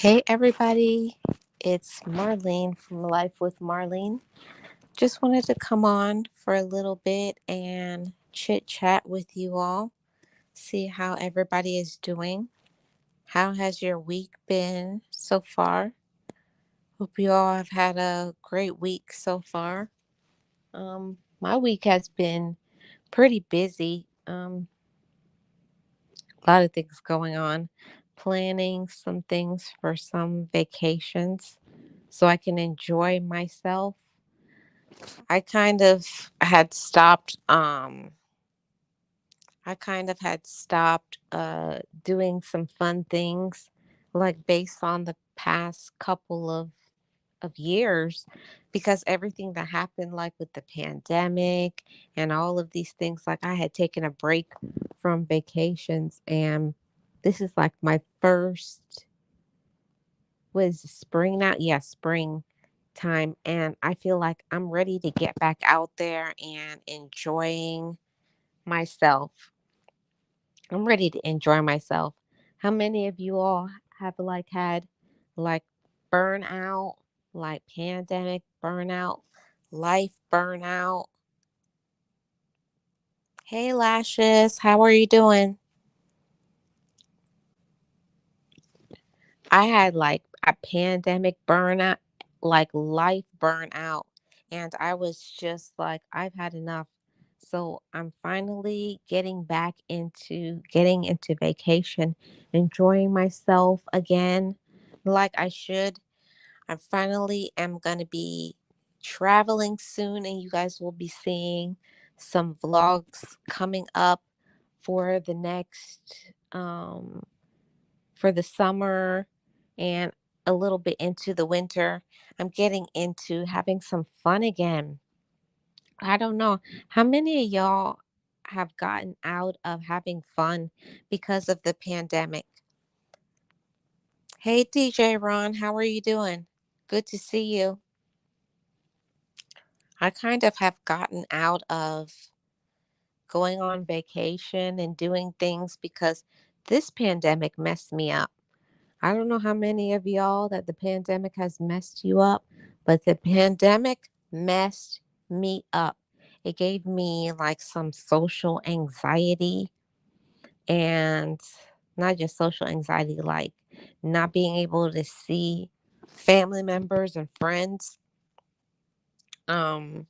Hey everybody, it's Marlene from Life with Marlene. Just wanted to come on for a little bit and chit chat with you all, see how everybody is doing. How has your week been so far? Hope you all have had a great week so far. My week has been pretty busy. A lot of things going on, planning some things for some vacations so I can enjoy myself. I kind of had stopped I kind of had stopped doing some fun things like based on the past couple of years because everything that happened like with the pandemic and all of these things, like I had taken a break from vacations, and this is like my first, was spring now? Yeah, spring time. And I feel like I'm ready to get back out there and enjoying myself. I'm ready to enjoy myself. How many of you all have like had like burnout, like pandemic burnout, life burnout? Hey Lashes, how are you doing? I had like a pandemic burnout, like life burnout, and I was just like, I've had enough. So I'm finally getting into vacation, enjoying myself again like I should. I finally am going to be traveling soon, and you guys will be seeing some vlogs coming up for the next for the summer and a little bit into the winter. I'm getting into having some fun again. I don't know how many of y'all have gotten out of having fun because of the pandemic. Hey, DJ Ron, how are you doing? Good to see you. I kind of have gotten out of going on vacation and doing things because this pandemic messed me up. I don't know how many of y'all that the pandemic has messed you up, but the pandemic messed me up. It gave me like some social anxiety, and not just social anxiety, like not being able to see family members and friends. Um,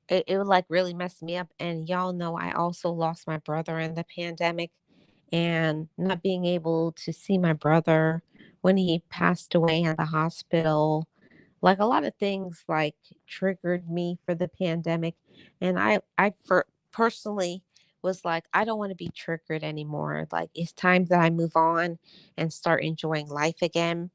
it would like really mess me up. And y'all know I also lost my brother in the pandemic, and not being able to see my brother when he passed away in the hospital, like a lot of things like triggered me for the pandemic. And personally was like, I don't want to be triggered anymore. Like it's time that I move on and start enjoying life again.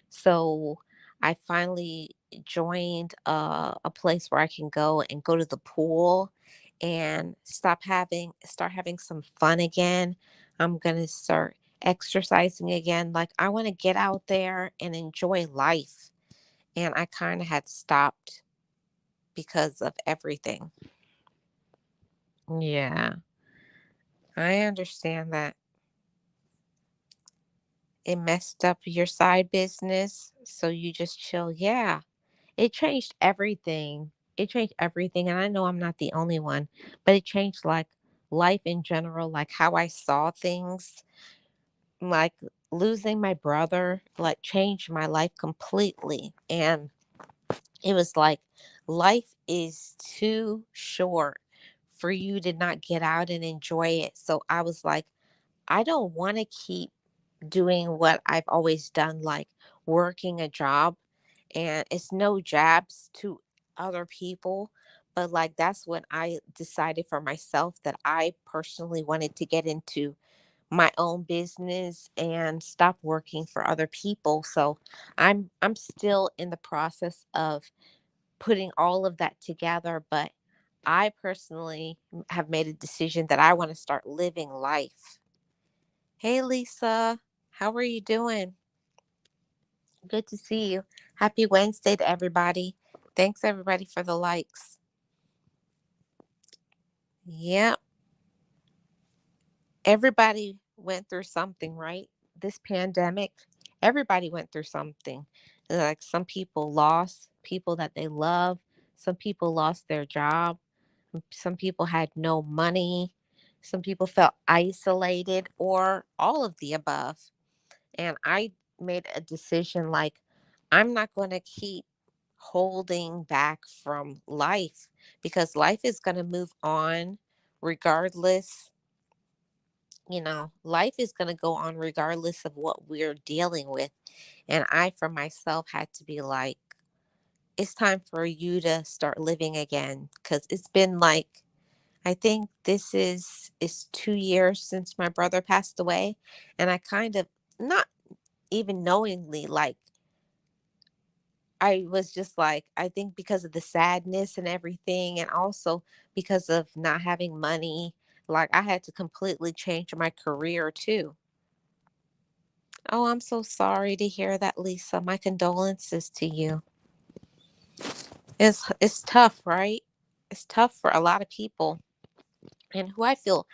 So I finally joined a place where I can go to the pool and start having some fun again. I'm gonna start exercising again. Like I want to get out there and enjoy life. And I kind of had stopped because of everything. Yeah, I understand that it messed up your side business, so you just chill. Yeah, it changed everything. It changed everything. And I know I'm not the only one, but it changed like life in general, like how I saw things. Like losing my brother, like changed my life completely. And it was like life is too short for you to not get out and enjoy it. So I was like, I don't want to keep doing what I've always done, like working a job. And it's no jabs to other people, but like that's when I decided for myself that I personally wanted to get into my own business and stop working for other people. So I'm still in the process of putting all of that together, but I personally have made a decision that I want to start living life. Hey Lisa, how are you doing? Good to see you. Happy Wednesday to everybody. Thanks everybody for the likes. Yep. Everybody went through something, right? This pandemic. Everybody went through something. Like some people lost people that they love, some people lost their job, some people had no money, some people felt isolated, or all of the above. And I made a decision like, I'm not going to keep holding back from life because life is going to move on regardless. Life is going to go on regardless of what we're dealing with. And I, for myself, had to be like, it's time for you to start living again. Because it's been like, I think this is 2 years since my brother passed away. And I kind of, not even knowingly, like, I was just like, I think because of the sadness and everything, and also because of not having money, like I had to completely change my career too. Oh, I'm so sorry to hear that, Lisa. My condolences to you. It's tough, right? It's tough for a lot of people. And who I felt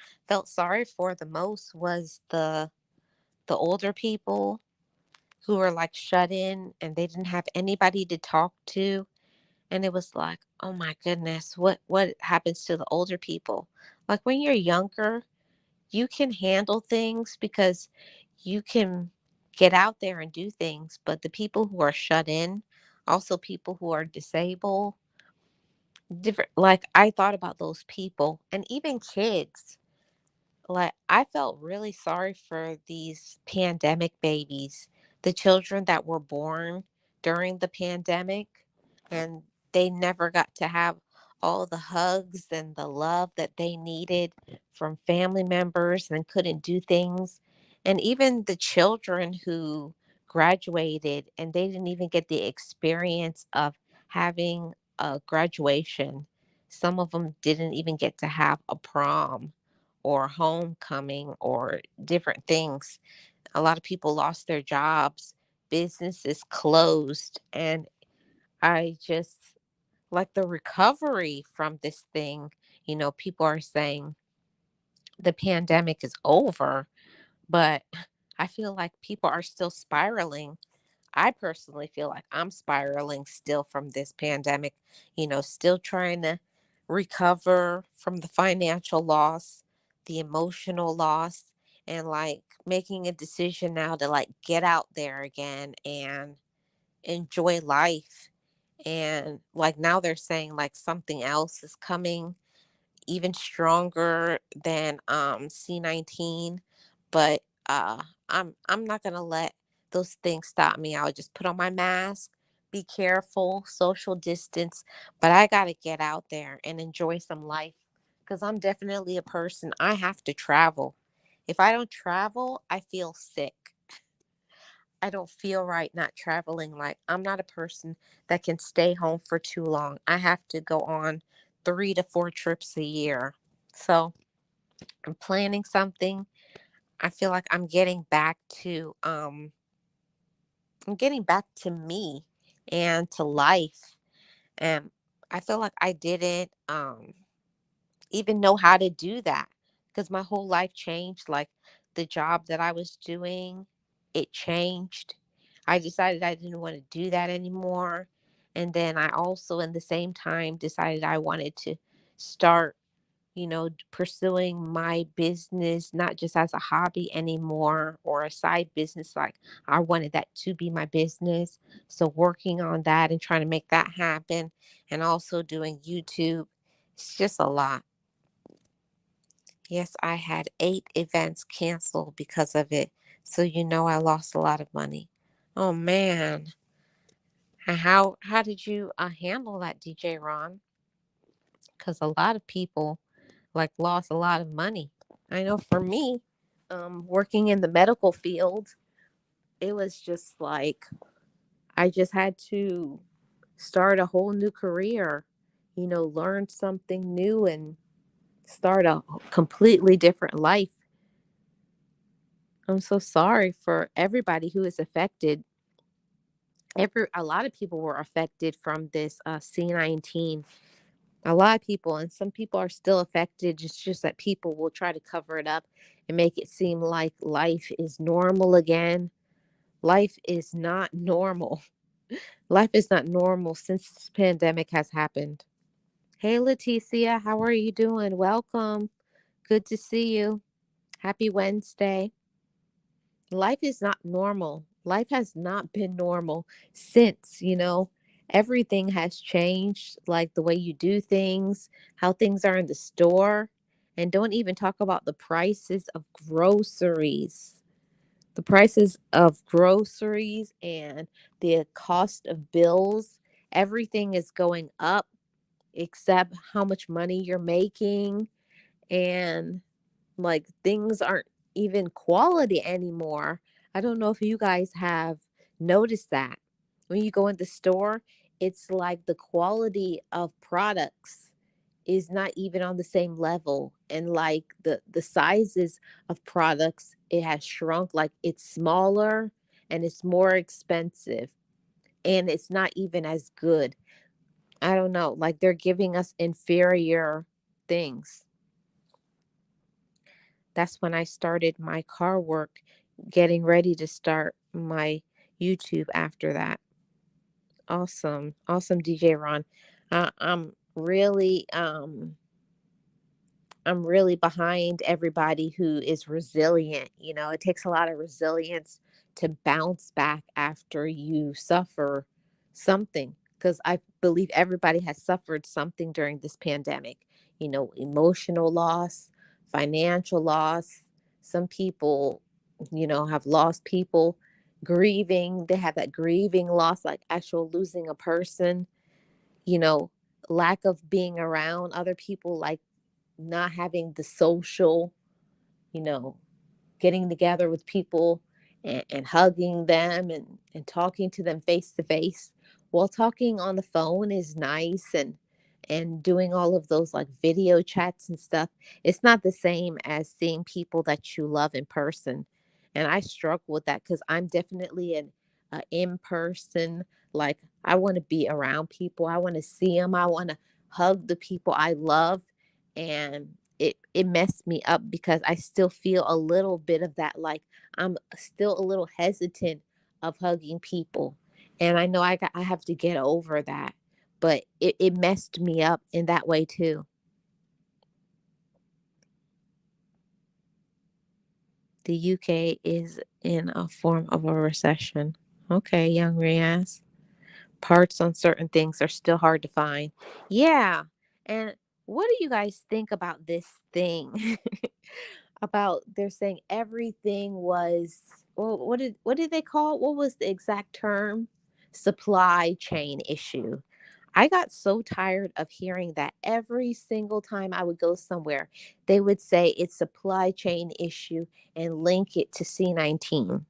sorry for the most was the older people who were like shut in and they didn't have anybody to talk to. And it was like, oh my goodness, what happens to the older people? Like when you're younger, you can handle things because you can get out there and do things, but the people who are shut in, also people who are disabled, different, like I thought about those people and even kids. Like I felt really sorry for these pandemic babies, the children that were born during the pandemic, and they never got to have all the hugs and the love that they needed from family members and couldn't do things. And even the children who graduated and they didn't even get the experience of having a graduation. Some of them didn't even get to have a prom or homecoming or different things. A lot of people lost their jobs, businesses closed, and I just like the recovery from this thing. People are saying the pandemic is over, but I feel like people are still spiraling. I personally feel like I'm spiraling still from this pandemic, still trying to recover from the financial loss, the emotional loss, and like making a decision now to like get out there again and enjoy life. And like now they're saying like something else is coming even stronger than C19, but I'm not going to let those things stop me. I'll just put on my mask, be careful, social distance, but I got to get out there and enjoy some life cuz I'm definitely a person I have to travel. If I don't travel, I feel sick. I don't feel right not traveling. Like, I'm not a person that can stay home for too long. I have to go on 3 to 4 trips a year. So I'm planning something. I feel like I'm getting back to me and to life. And I feel like I didn't even know how to do that because my whole life changed. Like the job that I was doing, it changed. I decided I didn't want to do that anymore. And then I also, in the same time, decided I wanted to start, pursuing my business, not just as a hobby anymore or a side business. Like I wanted that to be my business. So working on that and trying to make that happen and also doing YouTube, it's just a lot. Yes, I had 8 events canceled because of it. So I lost a lot of money. Oh man. And how did you handle that, DJ Ron? Because a lot of people like lost a lot of money. I know for me, working in the medical field, it was just like I just had to start a whole new career, learn something new and start a completely different life. I'm so sorry for everybody who is affected. A lot of people were affected from this C19. A lot of people, and some people are still affected. It's just that people will try to cover it up and make it seem like life is normal again. Life is not normal. Life is not normal since this pandemic has happened. Hey, Leticia, how are you doing? Welcome. Good to see you. Happy Wednesday. Life is not normal. Life has not been normal since, everything has changed, like the way you do things, how things are in the store. And don't even talk about the prices of groceries. The prices of groceries and the cost of bills, everything is going up except how much money you're making. And like things aren't even quality anymore. I don't know if you guys have noticed that. When you go in the store, it's like the quality of products is not even on the same level, and like the sizes of products, it has shrunk, like it's smaller and it's more expensive, and it's not even as good. I don't know, like they're giving us inferior things. That's when I started my car work, getting ready to start my YouTube after that. Awesome. Awesome, DJ Ron. I'm really I'm really behind everybody who is resilient. It takes a lot of resilience to bounce back after you suffer something, because I believe everybody has suffered something during this pandemic. Emotional loss, financial loss. Some people, have lost people, grieving. They have that grieving loss, like actual losing a person, you know, lack of being around other people, like not having the social, you know, getting together with people and hugging them and talking to them face to face. While talking on the phone is nice, and doing all of those like video chats and stuff, it's not the same as seeing people that you love in person. And I struggle with that because I'm definitely an in person. Like I want to be around people. I want to see them. I want to hug the people I love. And it messed me up because I still feel a little bit of that, like I'm still a little hesitant of hugging people. And I know I have to get over that, but it messed me up in that way too. The UK is in a form of a recession. Okay, young Riaz. Parts on certain things are still hard to find. Yeah. And what do you guys think about this thing? About they're saying everything was, well, what did they call it? What was the exact term? Supply chain issue. I got so tired of hearing that every single time I would go somewhere. They would say it's supply chain issue and link it to C19.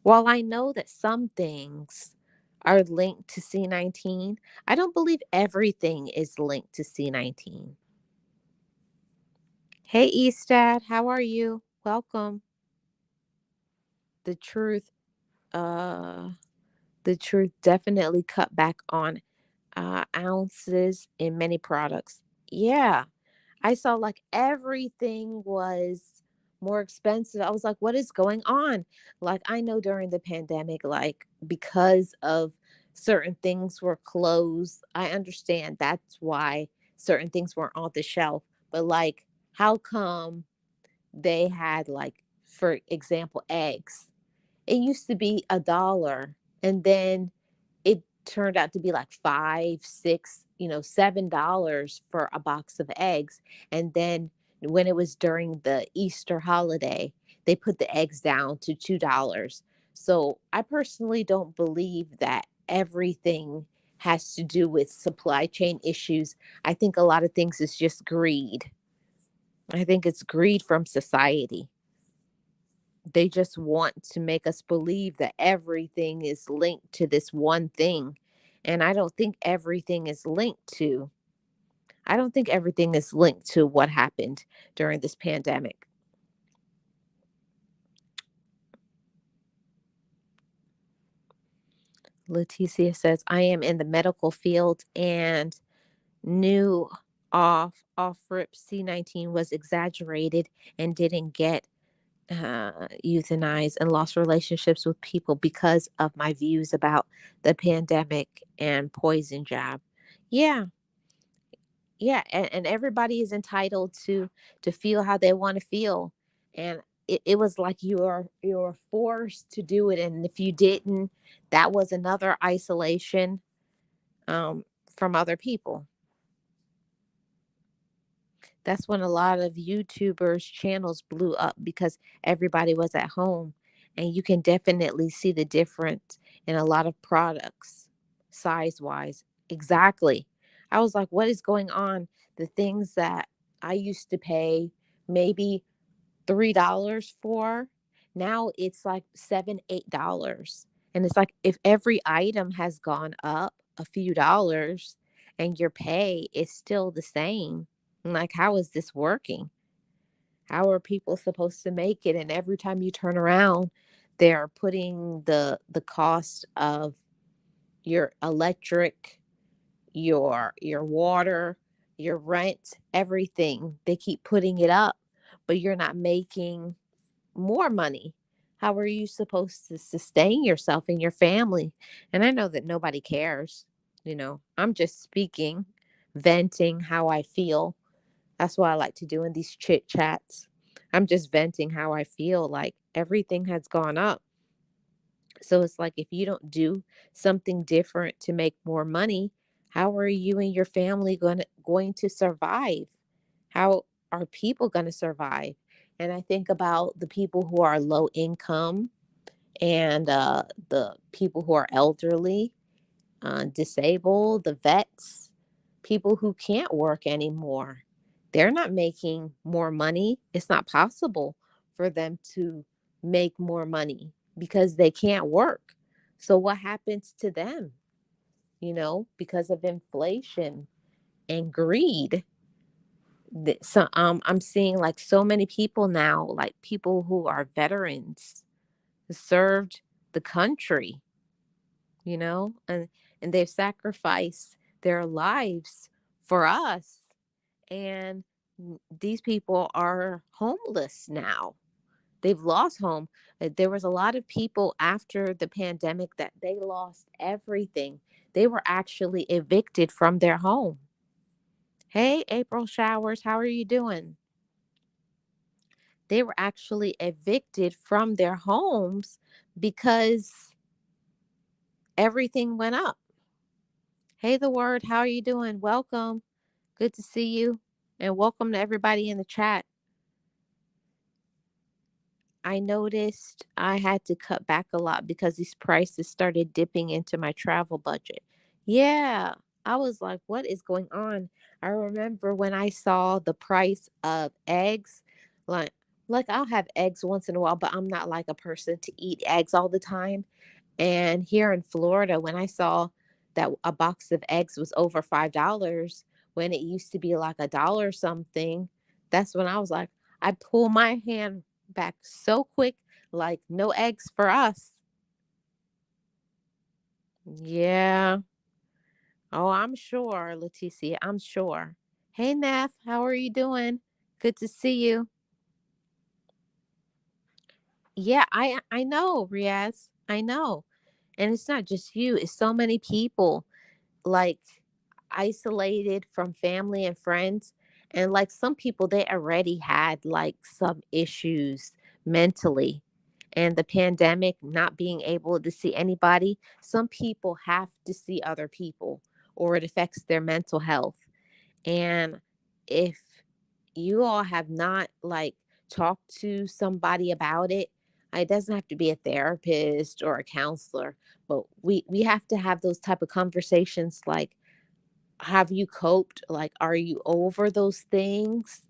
While I know that some things are linked to C19, I don't believe everything is linked to C19. Hey, Eastad, how are you? Welcome. The truth, uh, the truth definitely cut back on ounces in many products. Yeah, I saw like everything was more expensive. I was like, what is going on? Like, I know during the pandemic, like, because of certain things were closed, I understand that's why certain things weren't on the shelf. But, like, how come they had, like, for example, eggs? It used to be $1, and then it turned out to be like 5, 6, $7 for a box of eggs. And then when it was during the Easter holiday, they put the eggs down to $2. So I personally don't believe that everything has to do with supply chain issues. I think a lot of things is just greed. I think it's greed from society. They just want to make us believe that everything is linked to this one thing. And I don't think everything is linked to what happened during this pandemic. Leticia says, I am in the medical field and knew off rip C19 was exaggerated and didn't get euthanized and lost relationships with people because of my views about the pandemic and poison jab. Yeah, yeah, and everybody is entitled to feel how they want to feel, and it was like you're forced to do it, and if you didn't, that was another isolation um, from other people. That's when a lot of YouTubers channels blew up because everybody was at home, and you can definitely see the difference in a lot of products size wise. Exactly. I was like, what is going on? The things that I used to pay maybe $3 for, now it's like $7, $8. And it's like if every item has gone up a few dollars and your pay is still the same, I'm like, how is this working? How are people supposed to make it? And every time you turn around, they're putting the cost of your electric, your water, your rent, everything. They keep putting it up, but you're not making more money. How are you supposed to sustain yourself and your family? And I know that nobody cares. I'm just speaking, venting how I feel. That's what I like to do in these chit chats. I'm just venting how I feel. Like everything has gone up. So it's like if you don't do something different to make more money, how are you and your family going to survive? How are people going to survive? And I think about the people who are low income and the people who are elderly, disabled, the vets, people who can't work anymore. They're not making more money. It's not possible for them to make more money because they can't work. So, what happens to them? Because of inflation and greed. I'm seeing like so many people now, like people who are veterans, who served the country, and they've sacrificed their lives for us. And these people are homeless now. They've lost home. There was a lot of people after the pandemic that they lost everything. They were actually evicted from their home. Hey, April Showers, how are you doing? They were actually evicted from their homes because everything went up. Hey, the word, how are you doing? Welcome. Good to see you. And welcome to everybody in the chat. I noticed I had to cut back a lot because these prices started dipping into my travel budget. Yeah, I was like, what is going on? I remember when I saw the price of eggs, like like I'll have eggs once in a while, but I'm not like a person to eat eggs all the time. And here in Florida, when I saw that a box of eggs was over $5 when it used to be like a dollar something, that's when I was like, I pull my hand back so quick, like no eggs for us. Yeah. Oh, I'm sure, Leticia. I'm sure. Hey, Neff, how are you doing? Good to see you. Yeah, I know, Riaz. I know. And it's not just you, it's so many people like isolated from family and friends. And like some people, they already had like some issues mentally. And the pandemic, not being able to see anybody, some people have to see other people or it affects their mental health. And if you all have not like talked to somebody about it, it doesn't have to be a therapist or a counselor, but we have to have those type of conversations like, have you coped? Like, are you over those things?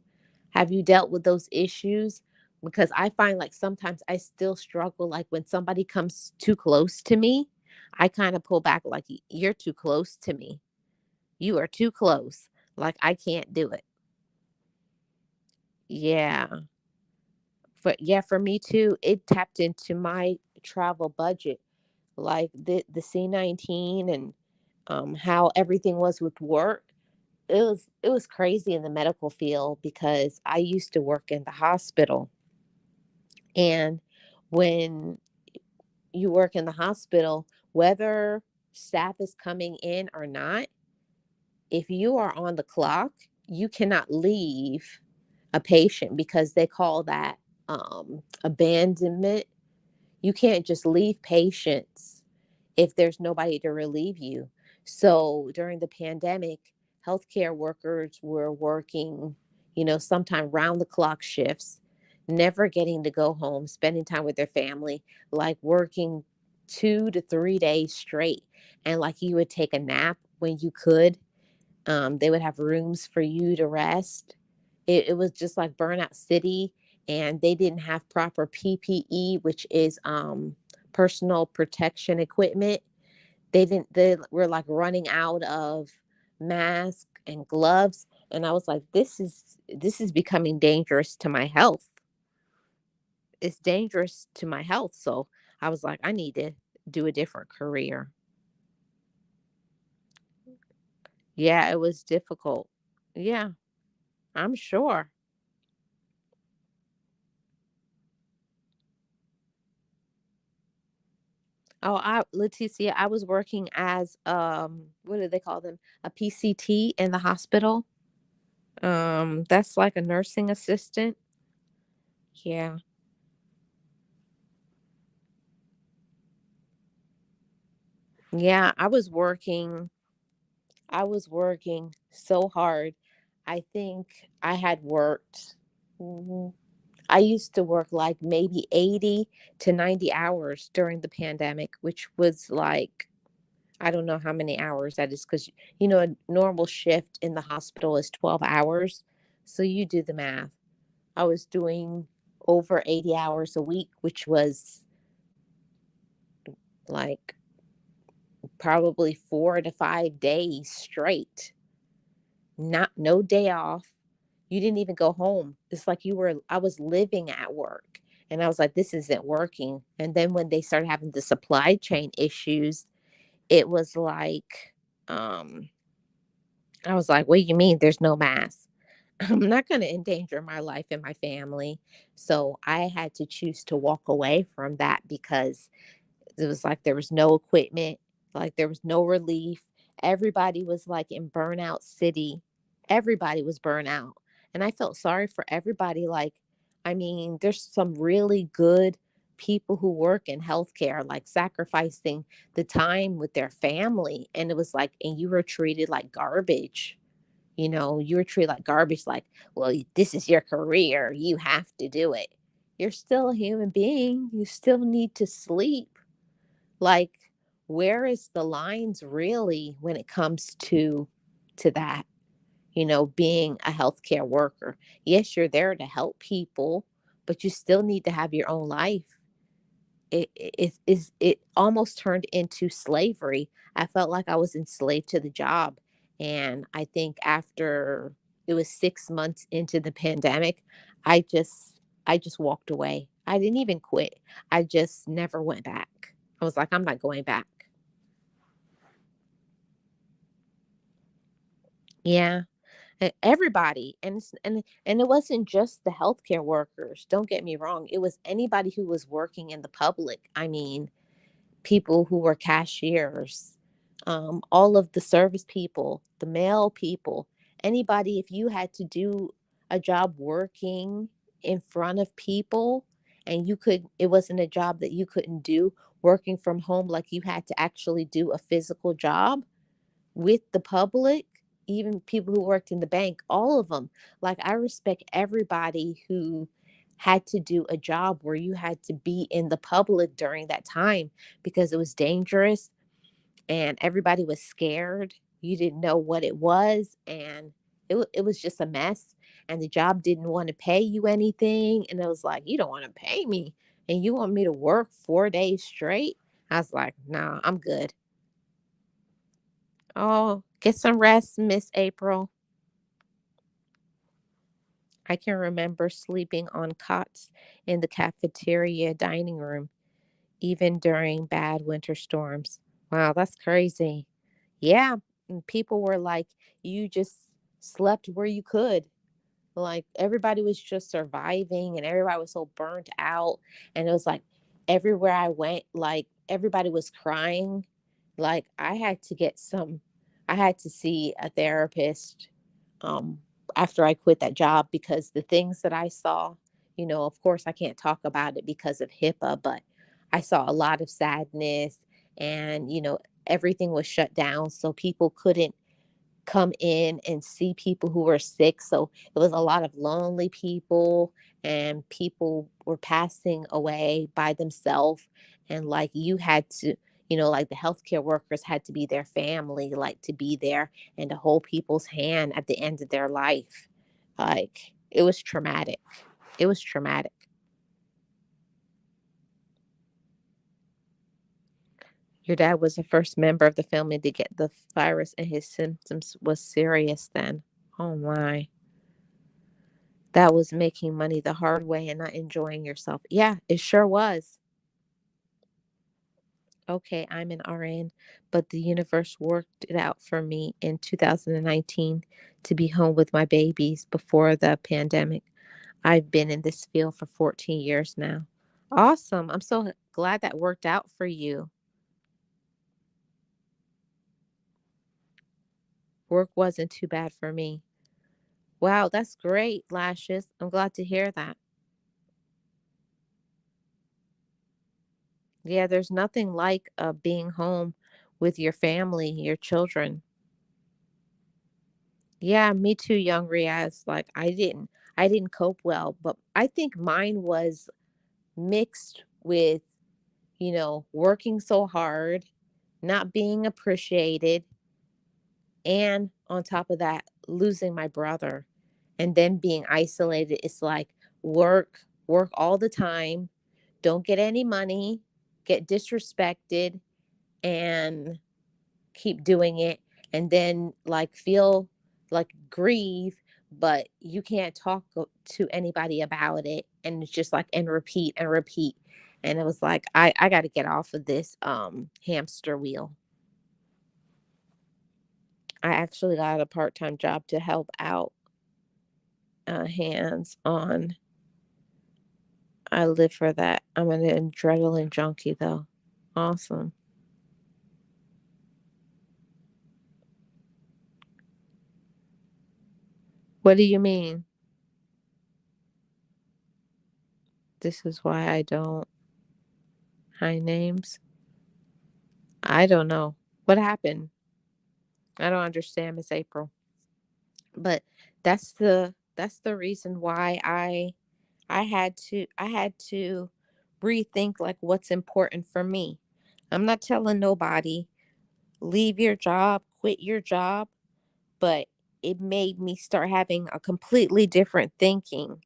Have you dealt with those issues? Because I find like sometimes I still struggle. Like when somebody comes too close to me, I kind of pull back, like, You're too close to me. You are too close. Like, I can't do it." Yeah. But yeah, for me too, it tapped into my travel budget. Like the C-19 and how everything was with work. It was crazy in the medical field because I used to work in the hospital And when you work in the hospital, whether staff is coming in or not, if you are on the clock, you cannot leave a patient because they call that abandonment. You can't just leave patients if there's nobody to relieve you. So during the pandemic, healthcare workers were working, sometime round the clock shifts, never getting to go home, spending time with their family, like working 2 to 3 days straight. And like you would take a nap when you could. They would have rooms for you to rest. It was just like Burnout City, and they didn't have proper PPE, which is personal protection equipment. They were like running out of masks and gloves, and I was like, this is becoming dangerous to my health. It's dangerous to my health. So I was like, I need to do a different career. Yeah, it was difficult. Yeah, I'm sure. Oh, Leticia, I was working as what do they call them? A PCT in the hospital. That's like a nursing assistant. Yeah. Yeah, I was working so hard. I think I had worked mhm, I used to work like maybe 80 to 90 hours during the pandemic, which was like I don't know how many hours that is because, a normal shift in the hospital is 12 hours. So you do the math. I was doing over 80 hours a week, which was like probably 4 to 5 days straight, not no day off. You didn't even go home. It's like I was living at work. And I was like, this isn't working. And then when they started having the supply chain issues, it was like, um, I was like, what do you mean there's no mask? I'm not going to endanger my life and my family. So I had to choose to walk away from that because it was like there was no equipment, like there was no relief. Everybody was like in burnout city. Everybody was burnout. And I felt sorry for everybody. Like, I mean, there's some really good people who work in healthcare, like sacrificing the time with their family. And it was like, and you were treated like garbage. You were treated like garbage, like, well, this is your career. You have to do it. You're still a human being. You still need to sleep. Like, where is the lines really when it comes to that? Being a healthcare worker. Yes, you're there to help people, but you still need to have your own life. It almost turned into slavery. I felt like I was enslaved to the job. And I think after it was 6 months into the pandemic, I just walked away. I didn't even quit. I just never went back. I was like, I'm not going back. Yeah. Everybody, and it wasn't just the healthcare workers. Don't get me wrong. It was anybody who was working in the public. I mean, people who were cashiers, all of the service people, the mail people, anybody, if you had to do a job working in front of people and it wasn't a job that you couldn't do working from home, like you had to actually do a physical job with the public, even people who worked in the bank, all of them. Like, I respect everybody who had to do a job where you had to be in the public during that time because it was dangerous and everybody was scared. You didn't know what it was, and it was just a mess. And the job didn't want to pay you anything. And it was like, you don't want to pay me and you want me to work 4 days straight? I was like, nah, I'm good. Oh, get some rest, Miss April. I can remember sleeping on cots in the cafeteria dining room, even during bad winter storms. Wow, that's crazy. Yeah, and people were like, you just slept where you could. Like everybody was just surviving and everybody was so burnt out. And it was like everywhere I went, like everybody was crying. Like I had to see a therapist um after I quit that job because the things that I saw, of course I can't talk about it because of HIPAA, but I saw a lot of sadness and, everything was shut down. So people couldn't come in and see people who were sick. So it was a lot of lonely people, and people were passing away by themselves. And like you had to, like the healthcare workers had to be their family, like to be there and to hold people's hand at the end of their life. Like it was traumatic. It was traumatic. Your dad was the first member of the family to get the virus, and his symptoms was serious then. Oh my. That was making money the hard way and not enjoying yourself. Yeah, it sure was. Okay, I'm an RN, but the universe worked it out for me in 2019 to be home with my babies before the pandemic. I've been in this field for 14 years now. Awesome. I'm so glad that worked out for you. Work wasn't too bad for me. Wow, that's great, Lashes. I'm glad to hear that. Yeah, there's nothing like being home with your family, your children. Yeah, me too, young Riaz. Like I didn't cope well, but I think mine was mixed with, working so hard, not being appreciated, and on top of that, losing my brother and then being isolated. It's like work all the time, don't get any money, get disrespected, and keep doing it, and then like feel like grieve, but you can't talk to anybody about it, and it's just like and repeat and repeat. And it was like I got to get off of this hamster wheel. I actually got a part-time job to help out, hands on. I live for that. I'm an adrenaline junkie though. Awesome. What do you mean? This is why I don't hide names. I don't know. What happened? I don't understand, Miss April. But that's the reason why I had to rethink like what's important for me. I'm not telling nobody leave your job, quit your job, but it made me start having a completely different thinking.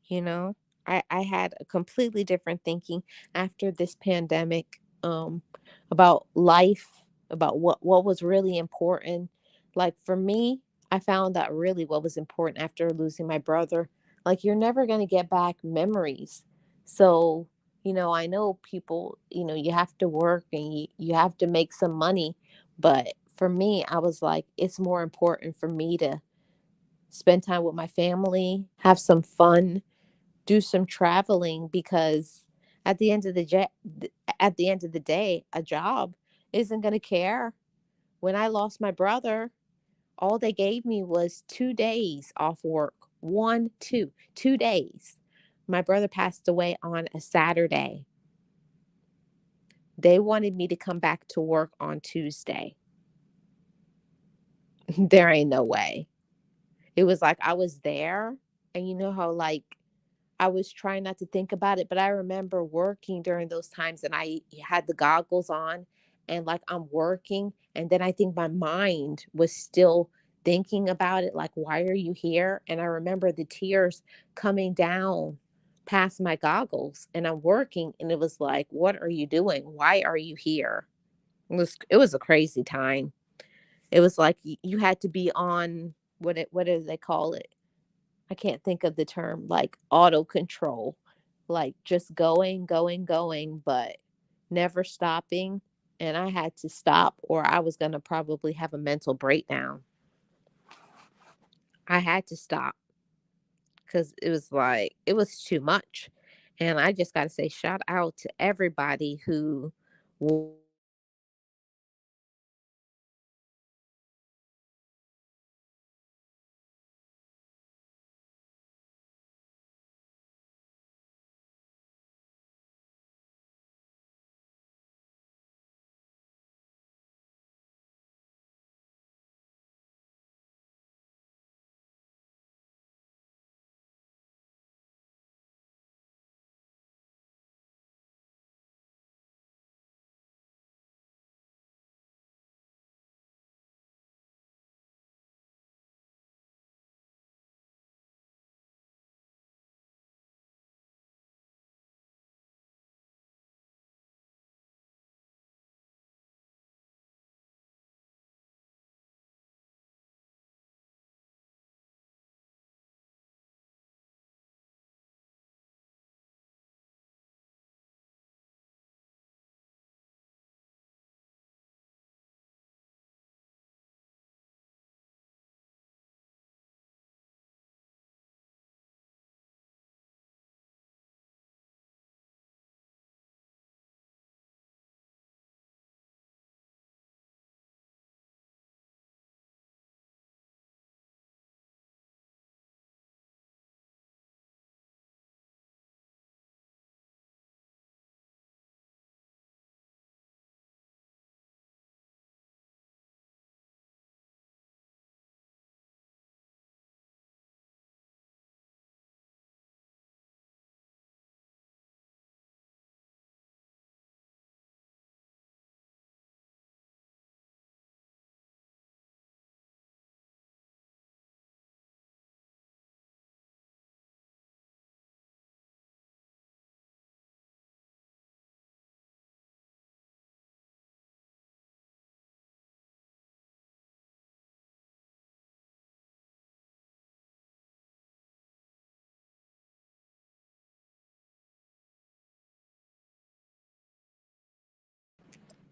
you know I had a completely different thinking after this pandemic, about life, about what was really important. Like for me, I found that really what was important after losing my brother, like you're never going to get back memories. So, I know people, you have to work and you have to make some money, but for me I was like it's more important for me to spend time with my family, have some fun, do some traveling, because at the end of the day, a job isn't going to care. When I lost my brother, all they gave me was 2 days off work. 2 days. My brother passed away on a Saturday. They wanted me to come back to work on Tuesday. There ain't no way. It was like I was there, and you know how like I was trying not to think about it, but I remember working during those times and I had the goggles on and like I'm working. And then I think my mind was still thinking about it, like, why are you here? And I remember the tears coming down past my goggles, and I'm working and it was like, what are you doing? Why are you here? It was a crazy time. It was like you had to be on what do they call it? I can't think of the term, like auto control, like just going, going, going, but never stopping. And I had to stop, or I was going to probably have a mental breakdown. I had to stop. because it was like, it was too much. And I just got to say, shout out to everybody who works in public service. Everybody who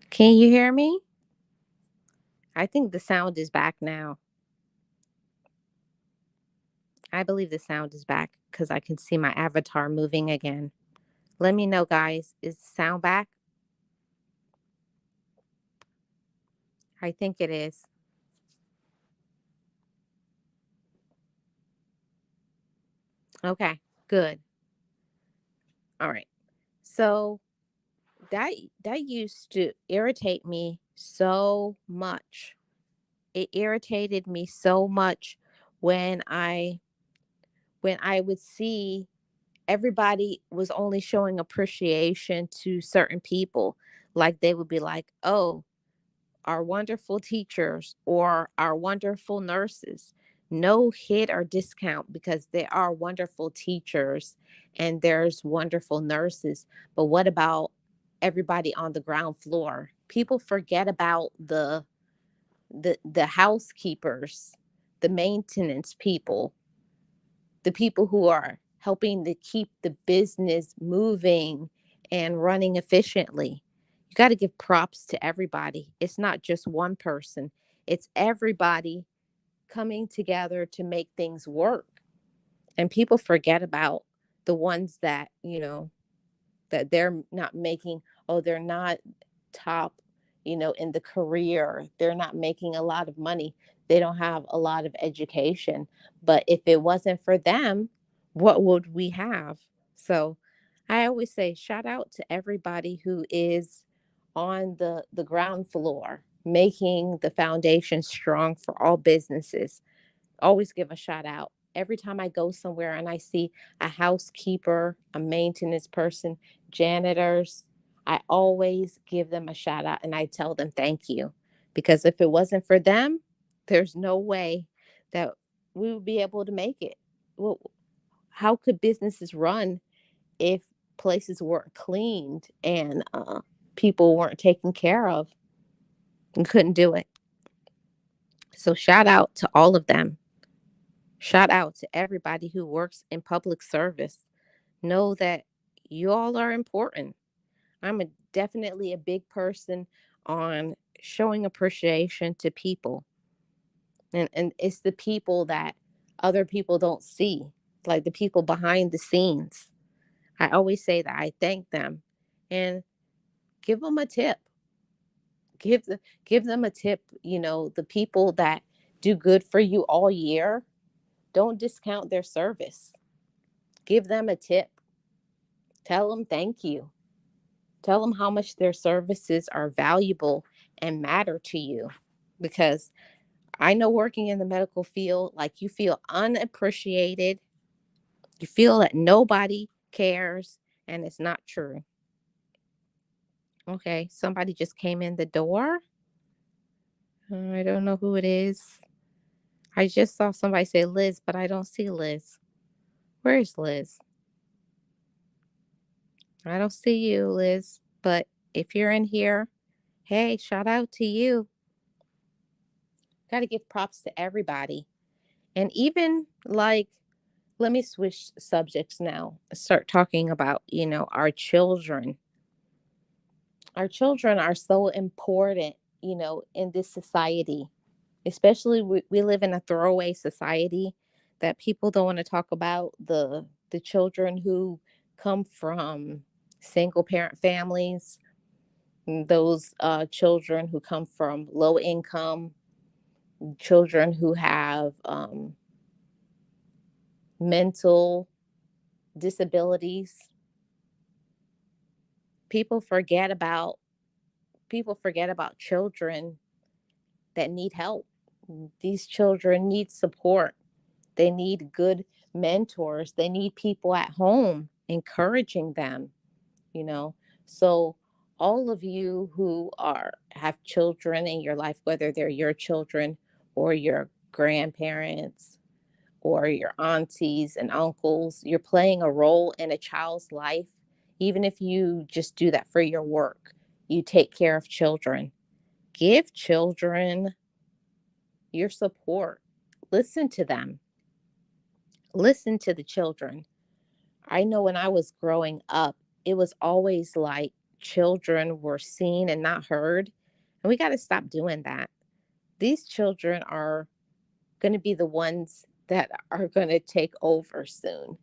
Can you hear me? I think the sound is back now. I believe the sound is back because I can see my avatar moving again. Let me know, guys. Is the sound back? I think it is. Okay, good. All right. So that that used to irritate me so much. It irritated me so much when I would see everybody was only showing appreciation to certain people. Like they would be like, "Oh, our wonderful teachers or our wonderful nurses, no hit or discount because they are wonderful teachers and there's wonderful nurses. But what about everybody on the ground floor? People forget about the housekeepers, the maintenance people, the people who are helping to keep the business moving and running efficiently. You got to give props to everybody. It's not just one person, it's everybody coming together to make things work. And people forget about the ones that, that they're not making, oh, they're not top, in the career. They're not making a lot of money. They don't have a lot of education. But if it wasn't for them, what would we have? So I always say shout out to everybody who is on the ground floor, making the foundation strong for all businesses. Always give a shout out. Every time I go somewhere and I see a housekeeper, a maintenance person, janitors, I always give them a shout out and I tell them thank you. Because if it wasn't for them, there's no way that we would be able to make it. Well, how could businesses run if places weren't cleaned and people weren't taken care of and couldn't do it? So, shout out to all of them. Shout out to everybody who works in public service. Know that you all are important. Definitely a big person on showing appreciation to people. And it's the people that other people don't see. like the people behind the scenes. I always say that I thank them, and give them a tip. Give them a tip. The people that do good for you all year, don't discount their service. Give them a tip. Tell them thank you. Tell them how much their services are valuable and matter to you. Because I know working in the medical field, like, you feel unappreciated, you feel that nobody cares, and it's not true. Okay, somebody just came in the door. I don't know who it is. I just saw somebody say Liz, but I don't see Liz. Where is Liz? I don't see you, Liz. But if you're in here, hey, shout out to you. Got to give props to everybody. And even like, let me switch subjects now. Start talking about, our children. Our children are so important, in this society. Especially we live in a throwaway society that people don't want to talk about the children who come from single parent families, those children who come from low income, children who have mental disabilities. People forget about children that need help. These children need support. They need good mentors. They need people at home encouraging them, you know. So all of you who are have children in your life, whether they're your children or your grandparents or your aunties and uncles, you're playing a role in a child's life. Even if you just do that for your work, you take care of children. Give children your support. Listen to them. Listen to the children. I know when I was growing up, it was always like children were seen and not heard. And we got to stop doing that. These children are going to be the ones that are going to take over soon.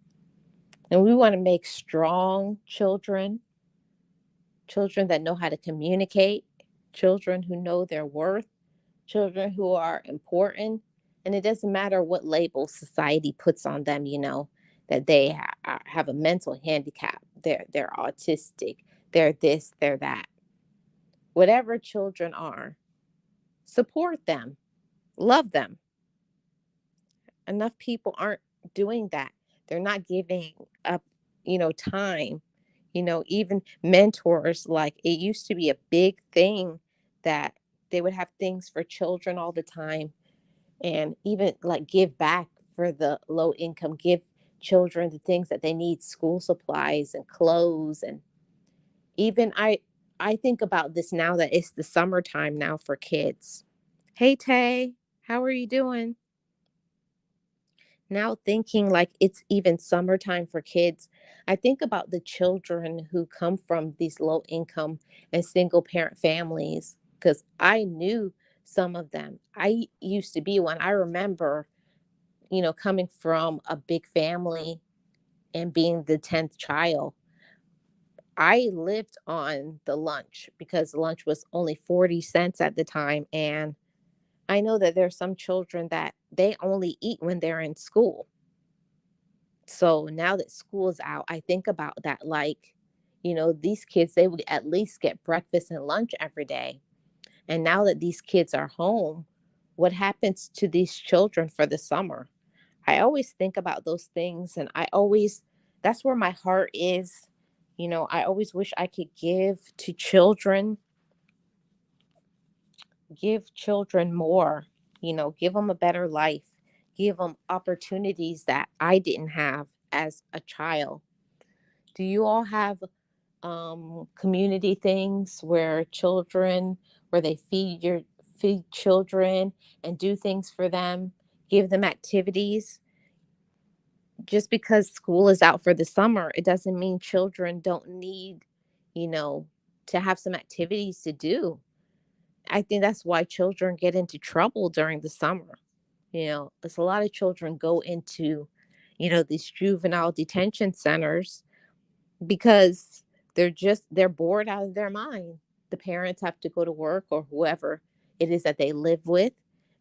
And we want to make strong children, children that know how to communicate, children who know their worth, children who are important. And it doesn't matter what label society puts on them, that they have a mental handicap, they're autistic, they're this, they're that. Whatever children are, support them, love them. Enough people aren't doing that. They're not giving up, time. Even mentors, like, it used to be a big thing that they would have things for children all the time, and even like give back for the low income, give children the things that they need, school supplies and clothes. And even I think about this now that it's the summertime now for kids. Hey Tay, how are you doing? Now thinking like it's even summertime for kids, I think about the children who come from these low income and single parent families, because I knew some of them. I used to be one. I remember, coming from a big family and being the 10th child. I lived on the lunch because lunch was only 40 cents at the time. And I know that there's some children that they only eat when they're in school. So now that school is out, I think about that. Like, these kids, they would at least get breakfast and lunch every day. And now that these kids are home, what happens to these children for the summer? I always think about those things, and that's where my heart is. I always wish I could give children more, give them a better life, give them opportunities that I didn't have as a child. Do you all have community things where they feed children and do things for them, give them activities? Just because school is out for the summer, it doesn't mean children don't need, you know, to have some activities to do. I think that's why children get into trouble during the summer. It's a lot of children go into, these juvenile detention centers because they're bored out of their mind. The parents have to go to work or whoever it is that they live with,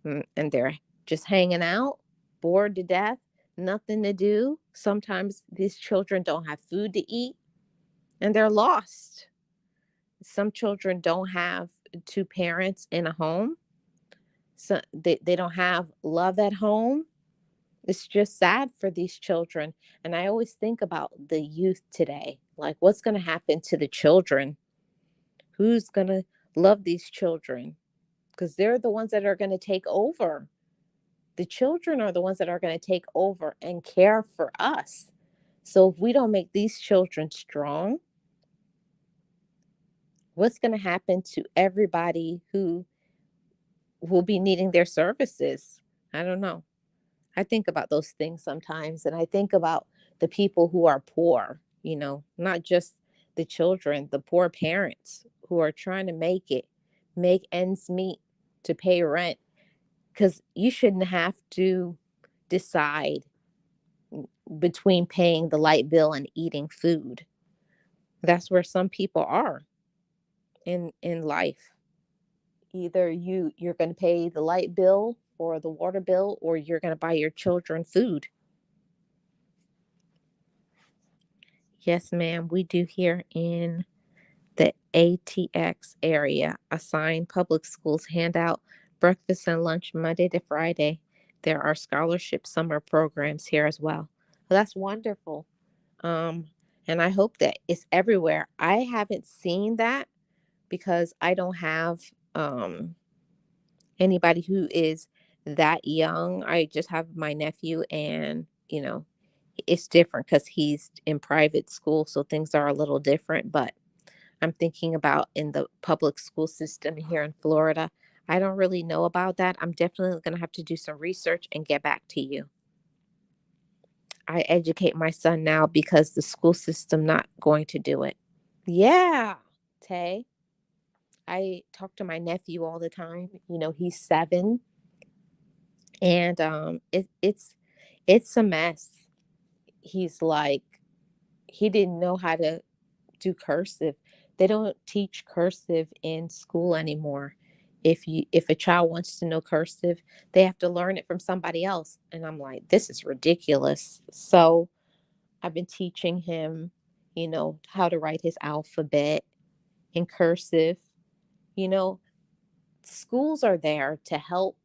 and they're just hanging out, bored to death, nothing to do. Sometimes these children don't have food to eat and they're lost. Some children don't have two parents in a home. So they don't have love at home. It's just sad for these children. And I always think about the youth today. Like, what's going to happen to the children? Who's going to love these children? Because they're the ones that are going to take over. The children are the ones that are going to take over and care for us. So if we don't make these children strong, what's going to happen to everybody who will be needing their services? I don't know. I think about those things sometimes, and I think about the people who are poor, not just the children, the poor parents who are trying to make ends meet to pay rent, because you shouldn't have to decide between paying the light bill and eating food. That's where some people are in life. Either you're going to pay the light bill or the water bill, or you're going to buy your children food. Yes, ma'am, we do here in the ATX area. Assigned public schools hand out breakfast and lunch Monday to Friday. There are scholarship summer programs here as well. Well, that's wonderful. Um, and I hope that it's everywhere. I haven't seen that because I don't have anybody who is that young. I just have my nephew, and it's different because he's in private school, so things are a little different. But I'm thinking about in the public school system here in Florida. I don't really know about that. I'm definitely going to have to do some research and get back to you. I educate my son now because the school system not going to do it. Yeah, Tay. I talk to my nephew all the time. He's 7, and it's a mess. He's like, he didn't know how to do cursive. They don't teach cursive in school anymore. If a child wants to know cursive, they have to learn it from somebody else. And I'm like, this is ridiculous. So I've been teaching him, how to write his alphabet in cursive. You know, Schools are there to help.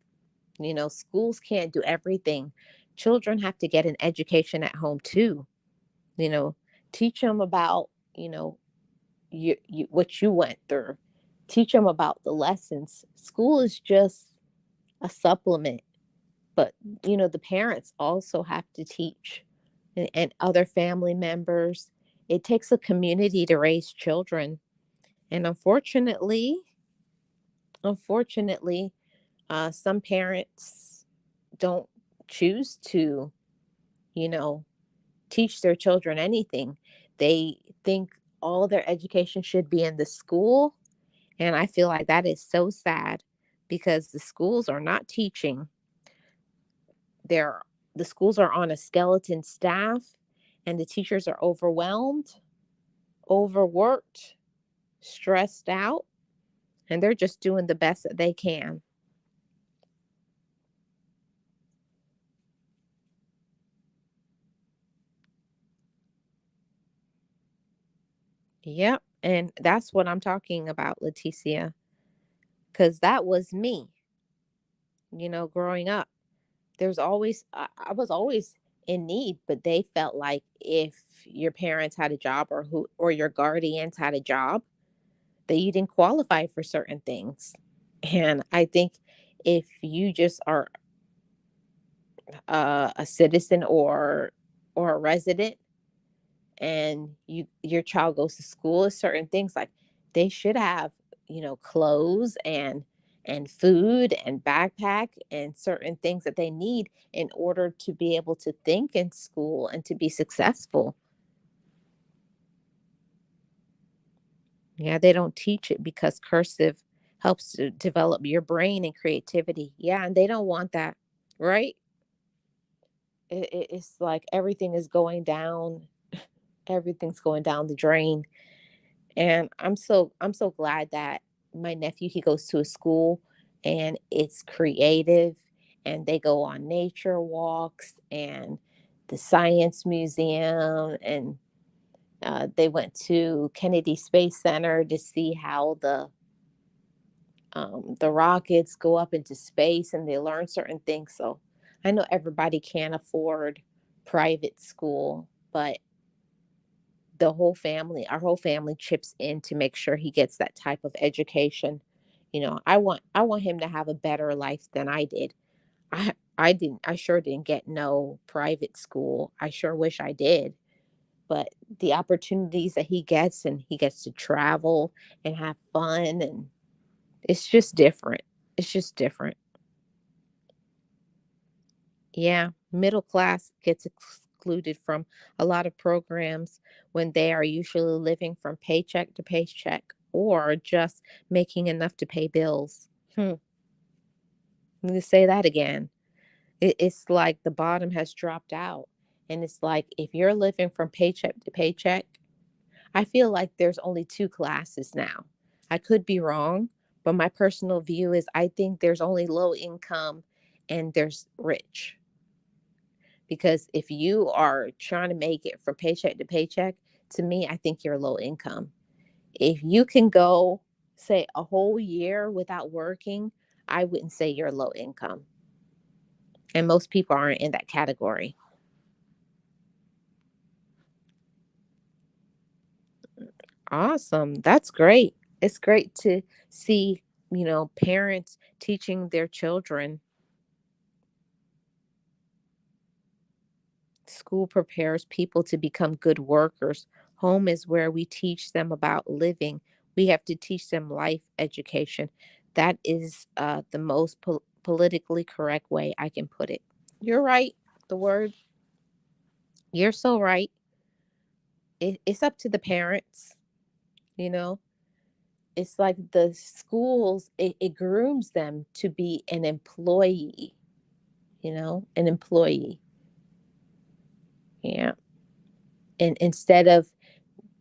Schools can't do everything. Children have to get an education at home too. You know, Teach them about, what you went through. Teach them about the lessons. School is just a supplement, but the parents also have to teach, and other family members. It takes a community to raise children, and unfortunately, some parents don't choose to, you know, teach their children anything. They think all their education should be in the school. And I feel like that is so sad because the schools are not teaching. They're the schools are on a skeleton staff, and the teachers are overwhelmed, overworked, stressed out, and they're just doing the best that they can. Yep. And that's what I'm talking about, Leticia, because that was me, growing up. I was always in need, but they felt like if your parents had a job, or your guardians had a job, that you didn't qualify for certain things. And I think if you just are a citizen, or a resident, and your child goes to school, certain things like they should have, clothes and food and backpack and certain things that they need in order to be able to think in school and to be successful. Yeah, they don't teach it because cursive helps to develop your brain and creativity. Yeah, and they don't want that, right? It's like everything is going down. Everything's going down the drain. And I'm so glad that my nephew, he goes to a school and it's creative, and they go on nature walks and the science museum, and they went to Kennedy Space Center to see how the rockets go up into space, and they learn certain things. So I know everybody can't afford private school, but our whole family chips in to make sure he gets that type of education. I want him to have a better life than I did. I sure didn't get no private school. I sure wish I did. But the opportunities that he gets to travel and have fun, and it's just different. It's just different. Yeah, middle class gets excluded from a lot of programs when they are usually living from paycheck to paycheck or just making enough to pay bills. Let me say that again. It's like the bottom has dropped out. And it's like if you're living from paycheck to paycheck, I feel like there's only two classes now. I could be wrong, but my personal view is I think there's only low income and there's rich. Because if you are trying to make it from paycheck to paycheck, to me, I think you're low income. If you can go, say, a whole year without working, I wouldn't say you're low income. And most people aren't in that category. Awesome. That's great. It's great to see, parents teaching their children. School prepares people to become good workers. Home is where we teach them about living. We have to teach them life education. That is the most politically correct way I can put it. You're right. The word, you're so right. It's up to the parents, you know. It's like the schools, it grooms them to be an employee, an employee. Yeah. And instead of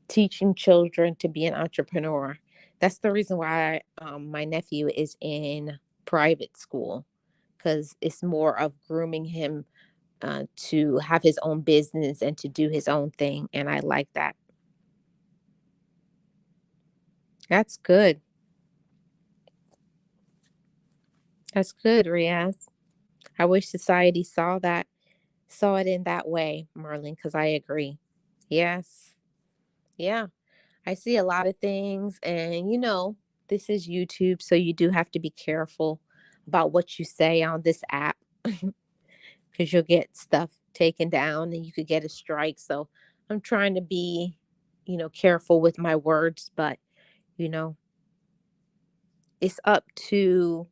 teaching children to be an entrepreneur. That's the reason why my nephew is in private school, because it's more of grooming him to have his own business and to do his own thing. And I like that. That's good. That's good, Riaz. I wish society saw it in that way, Marlene, because I agree. Yes. Yeah. I see a lot of things, and this is YouTube, so you do have to be careful about what you say on this app because you'll get stuff taken down and you could get a strike. So I'm trying to be, careful with my words, but you know, it's up to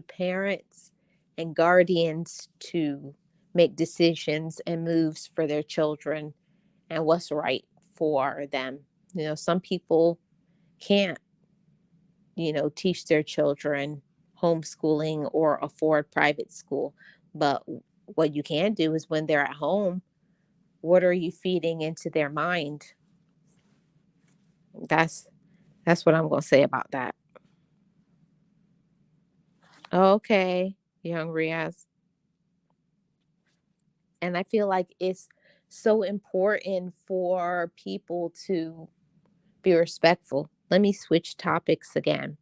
parents and guardians to make decisions and moves for their children and what's right for them. Some people can't teach their children homeschooling or afford private school. But what you can do is when they're at home, what are you feeding into their mind? That's that's what I'm going to say about that. Okay, young Riaz. And I feel like it's so important for people to be respectful. Let me switch topics again.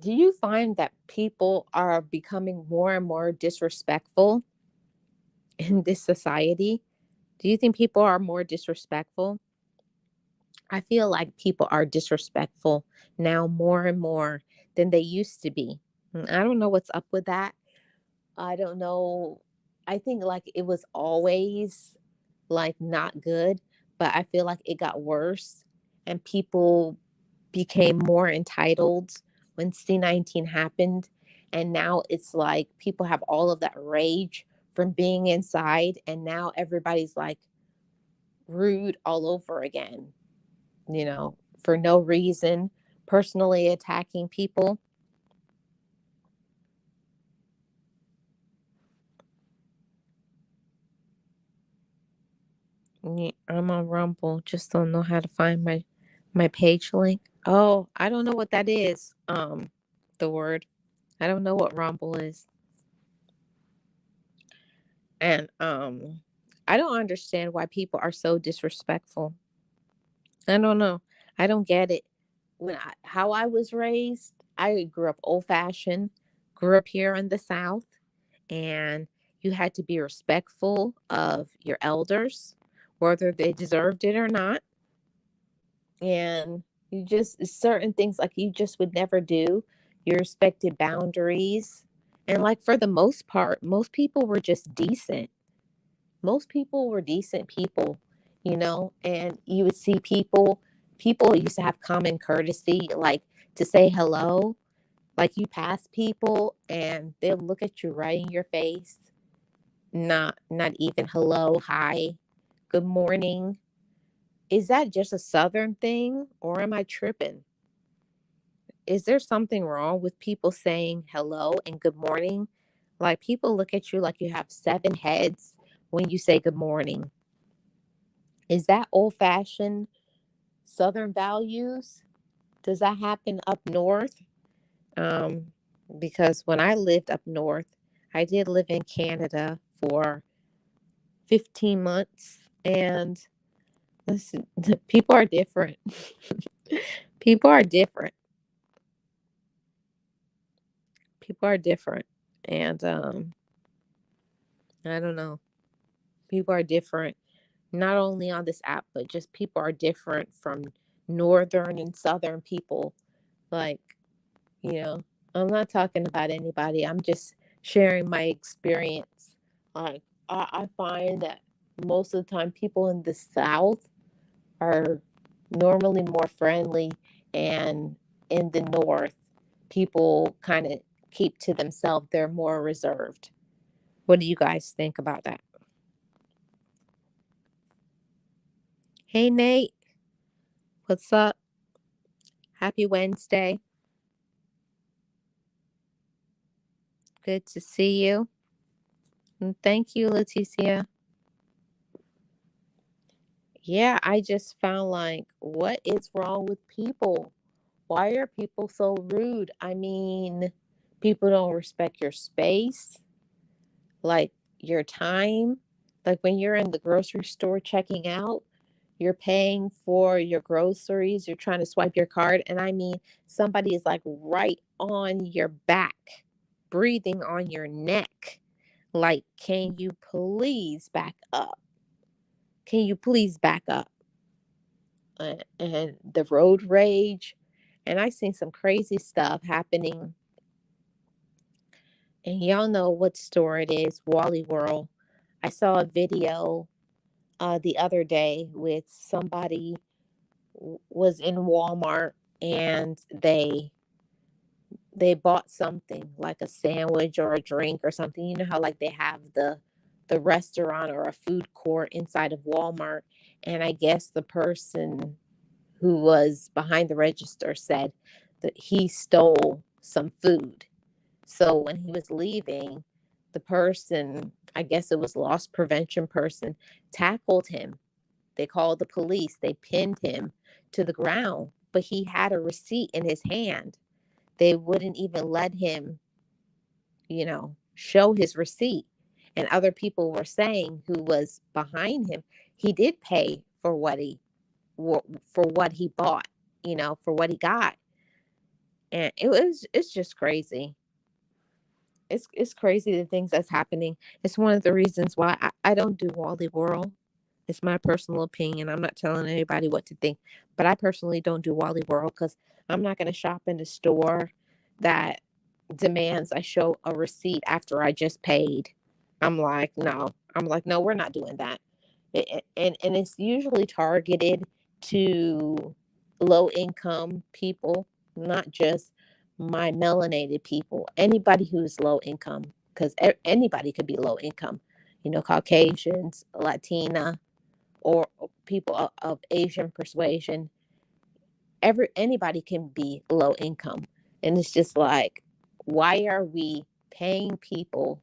Do you find that people are becoming more and more disrespectful in this society? Do you think people are more disrespectful? I feel like people are disrespectful now more and more than they used to be. I don't know what's up with that. I don't know. I think like it was always like not good, but I feel like it got worse and people became more entitled when C-19 happened. And now it's like people have all of that rage from being inside, and now everybody's like rude all over again, for no reason, personally attacking people. Yeah, I'm on Rumble. Just don't know how to find my page link. Oh, I don't know what that is. The word. I don't know what Rumble is. And I don't understand why people are so disrespectful. I don't know. I don't get it. How I was raised, I grew up old fashioned, grew up here in the South, and you had to be respectful of your elders, whether they deserved it or not. And you just, certain things like you just would never do. You respected boundaries. And like for the most part, most people were just decent. Most people were decent people, and you would see people used to have common courtesy, like to say hello. Like you pass people and they'll look at you right in your face. Not even hello, hi, good morning. Is that just a southern thing or am I tripping? Is there something wrong with people saying hello and good morning? Like people look at you like you have seven heads when you say good morning. Is that old fashioned southern values? Does that happen up north? Um, because when I lived up north, I did live in Canada for 15 months and listen, people are different. People are different. People are different. And I don't know. People are different, not only on this app, but just people are different from northern and southern people. Like, you know, I'm not talking about anybody. I'm just sharing my experience. Like, I find that most of the time people in the South are normally more friendly, and in the North, people kind of keep to themselves. They're more reserved. What do you guys think about that? Hey, Nate, what's up? Happy Wednesday. Good to see you. And thank you, Leticia. Yeah, I just found like, what is wrong with people? Why are people so rude? I mean, people don't respect your space, like your time. Like when you're in the grocery store checking out, you're paying for your groceries, you're trying to swipe your card, and I mean, somebody is like right on your back, breathing on your neck. Like, can you please back up? Can you please back up? And the road rage. And I seen some crazy stuff happening. And y'all know what store it is, Wally World. I saw a video the other day with somebody was in Walmart and they bought something like a sandwich or a drink or something. You know how like they have the restaurant or a food court inside of Walmart, and I guess the person who was behind the register said that he stole some food. So when he was leaving, the person, I guess it was loss prevention person, tackled him. They called the police. They pinned him to the ground, but he had a receipt in his hand. They wouldn't even let him, show his receipt. And other people were saying who was behind him, he did pay for what he bought, for what he got. And it's just crazy. It's crazy the things that's happening. It's one of the reasons why I don't do Wally World. It's my personal opinion. I'm not telling anybody what to think, but I personally don't do Wally World because I'm not going to shop in a store that demands I show a receipt after I just paid. I'm like, no. I'm like, no, we're not doing that. And it's usually targeted to low income people, not just my melanated people. Anybody who's low income, because anybody could be low income. Caucasians, Latina, or people of Asian persuasion. Anybody can be low income, and it's just like, why are we paying people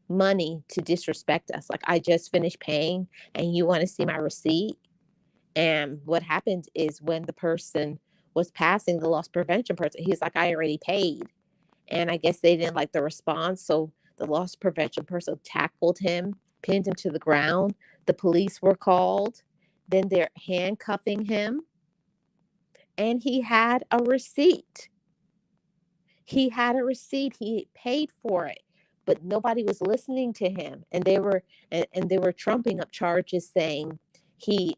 money to disrespect us. Like, I just finished paying and you want to see my receipt. And what happened is when the person was passing, the loss prevention person, he's like, I already paid. And I guess they didn't like the response. So the loss prevention person tackled him, pinned him to the ground. The police were called. Then they're handcuffing him. And he had a receipt. He had a receipt. He paid for it. But nobody was listening to him. And they were trumping up charges saying he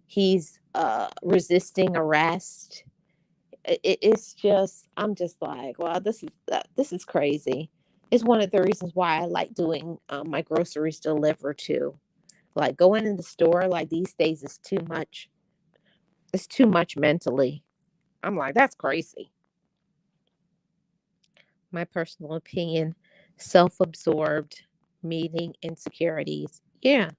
he's resisting arrest. It's just, I'm just like, wow, this is crazy. It's one of the reasons why I like doing my groceries delivered too. Like, going in the store like these days is too much. It's too much mentally. I'm like, that's crazy. My personal opinion, self-absorbed, meeting insecurities. Yeah,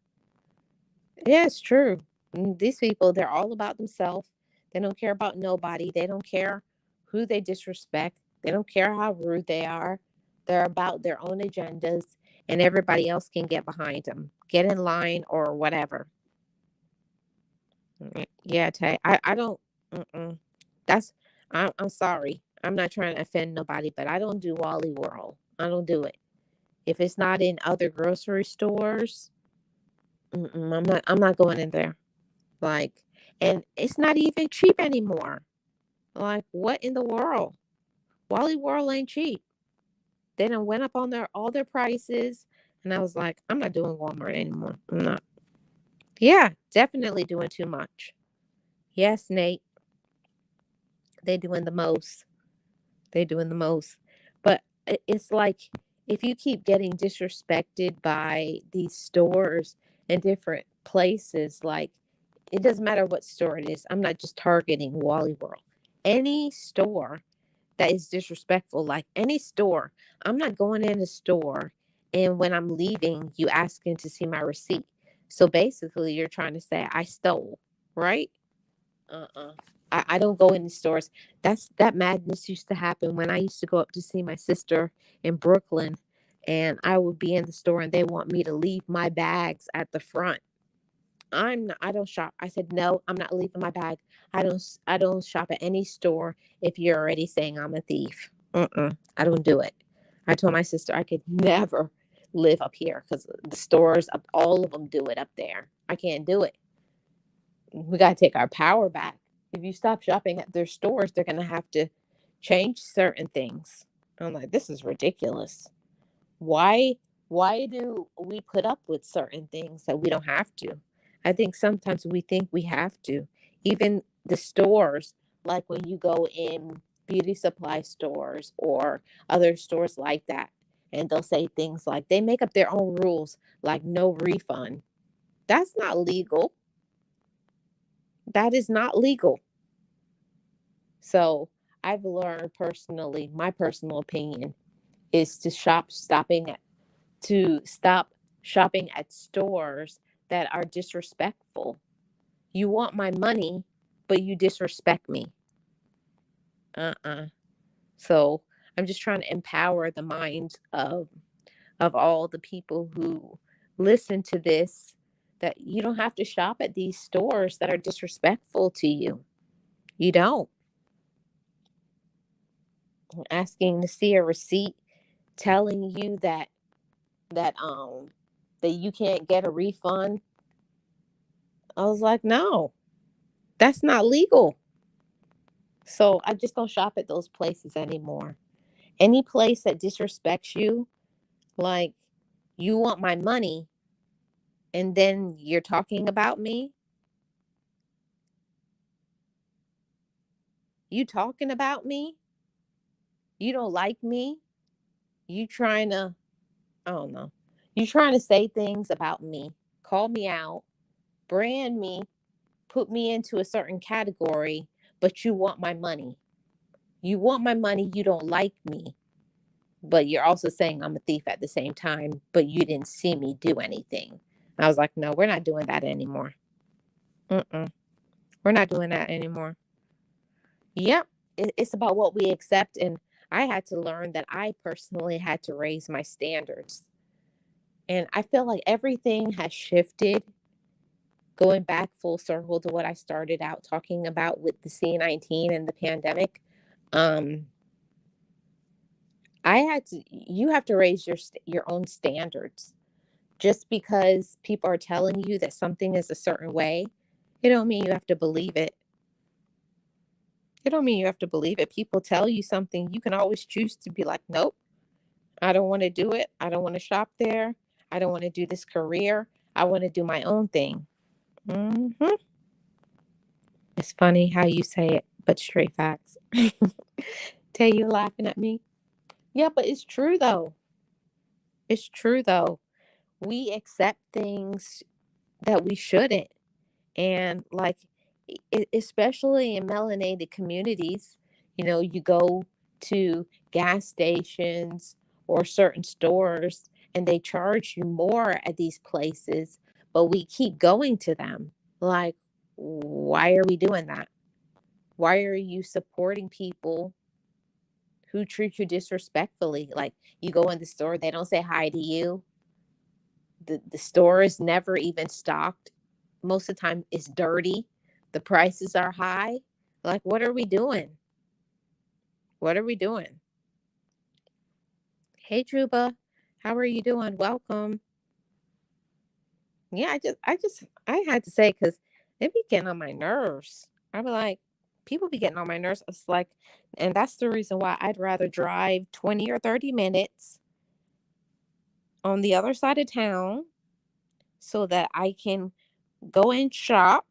yeah, it's true. These people, they're all about themselves. They don't care about nobody. They don't care who they disrespect. They don't care how rude they are. They're about their own agendas, and everybody else can get behind them, get in line, or whatever. Yeah, Tay. I don't. Mm-mm. That's. I'm sorry. I'm not trying to offend nobody, but I don't do Wally World. I don't do it. If it's not in other grocery stores, I'm not. I'm not going in there. Like, and it's not even cheap anymore. Like, what in the world? Wally World ain't cheap. They done went up on their all their prices, and I was like, I'm not doing Walmart anymore. I'm not. Yeah, definitely doing too much. Yes, Nate, they doing the most. They doing the most. But it's like, if you keep getting disrespected by these stores and different places, like, it doesn't matter what store it is. I'm not just targeting Wally World. Any store that is disrespectful, like any store, I'm not going in a store and when I'm leaving, you asking to see my receipt. So basically, you're trying to say I stole, right? Uh-uh. I don't go in the stores. That madness used to happen when I used to go up to see my sister in Brooklyn, and I would be in the store and they want me to leave my bags at the front. I don't shop. I said, no, I'm not leaving my bag. I don't shop at any store if you're already saying I'm a thief. I don't do it. I told my sister I could never live up here because the stores, all of them do it up there. I can't do it. We got to take our power back. If you stop shopping at their stores, they're going to have to change certain things. I'm like, this is ridiculous. Why why do we put up with certain things that we don't have to? I think sometimes we think we have to. Even the stores, like when you go in beauty supply stores or other stores like that, and they'll say things like they make up their own rules, like no refund. That's not legal. That is not legal. So I've learned personally, my personal opinion is to stop shopping at stores that are disrespectful. You want my money, but you disrespect me. Uh-uh. So I'm just trying to empower the minds of all the people who listen to this, that you don't have to shop at these stores that are disrespectful to you. You don't. Asking to see a receipt telling you that that you can't get a refund. I was like, no, that's not legal. So I just don't shop at those places anymore. Any place that disrespects you, like, you want my money and then you're talking about me, you talking about me, you don't like me, you trying to, I don't know, you trying to say things about me, call me out, brand me, put me into a certain category, but you want my money. You want my money, you don't like me, but you're also saying I'm a thief at the same time, but you didn't see me do anything. I was like, no, we're not doing that anymore. Mm-mm. We're not doing that anymore. Yep. It's about what we accept. And I had to learn that I personally had to raise my standards. And I feel like everything has shifted, going back full circle to what I started out talking about with the C-19 and the pandemic. Um, you have to raise your own standards. Just because people are telling you that something is a certain way, it don't mean you have to believe it. It don't mean you have to believe it. People tell you something, you can always choose to be like, nope, I don't want to do it. I don't want to shop there. I don't want to do this career. I want to do my own thing. Hmm. It's funny how you say it, but straight facts. Tell you laughing at me. Yeah, but it's true though. It's true though. We accept things that we shouldn't. And like, especially in melanated communities, you go to gas stations or certain stores and they charge you more at these places, but we keep going to them. Like, why are we doing that? Why are you supporting people who treat you disrespectfully? Like, you go in the store, they don't say hi to you. The store is never even stocked. Most of the time it's dirty. The prices are high. Like, what are we doing? What are we doing? Hey Juba, how are you doing? Welcome. Yeah, I had to say, because they be getting on my nerves. I be like, people be getting on my nerves. It's like, and that's the reason why I'd rather drive 20 or 30 minutes on the other side of town so that I can go and shop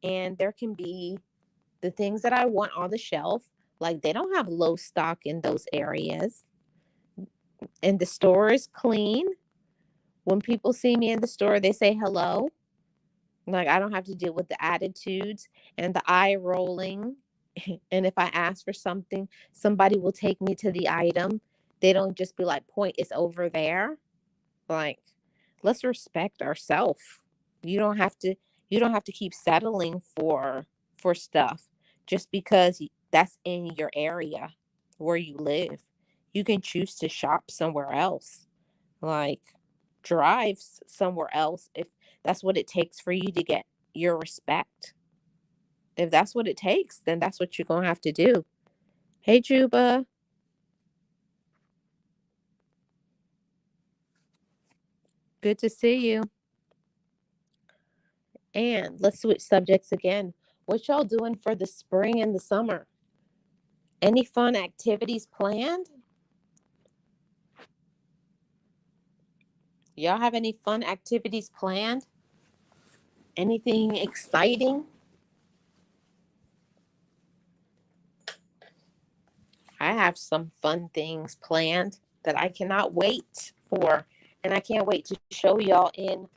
and there can be the things that I want on the shelf. Like, they don't have low stock in those areas. And the store is clean. When people see me in the store, they say hello. Like, I don't have to deal with the attitudes and the eye rolling. And if I ask for something, somebody will take me to the item. They don't just be like, point, it's over there. Like, let's respect ourselves. You don't have to you don't have to keep settling for stuff just because that's in your area where you live. You can choose to shop somewhere else. Like, drive somewhere else if that's what it takes for you to get your respect. If that's what it takes, then that's what you're going to have to do. Hey Juba, good to see you. And let's switch subjects again. What y'all doing for the spring and the summer? Any fun activities planned? Y'all have any fun activities planned? Anything exciting? I have some fun things planned that I cannot wait for. And I can't wait to show y'all in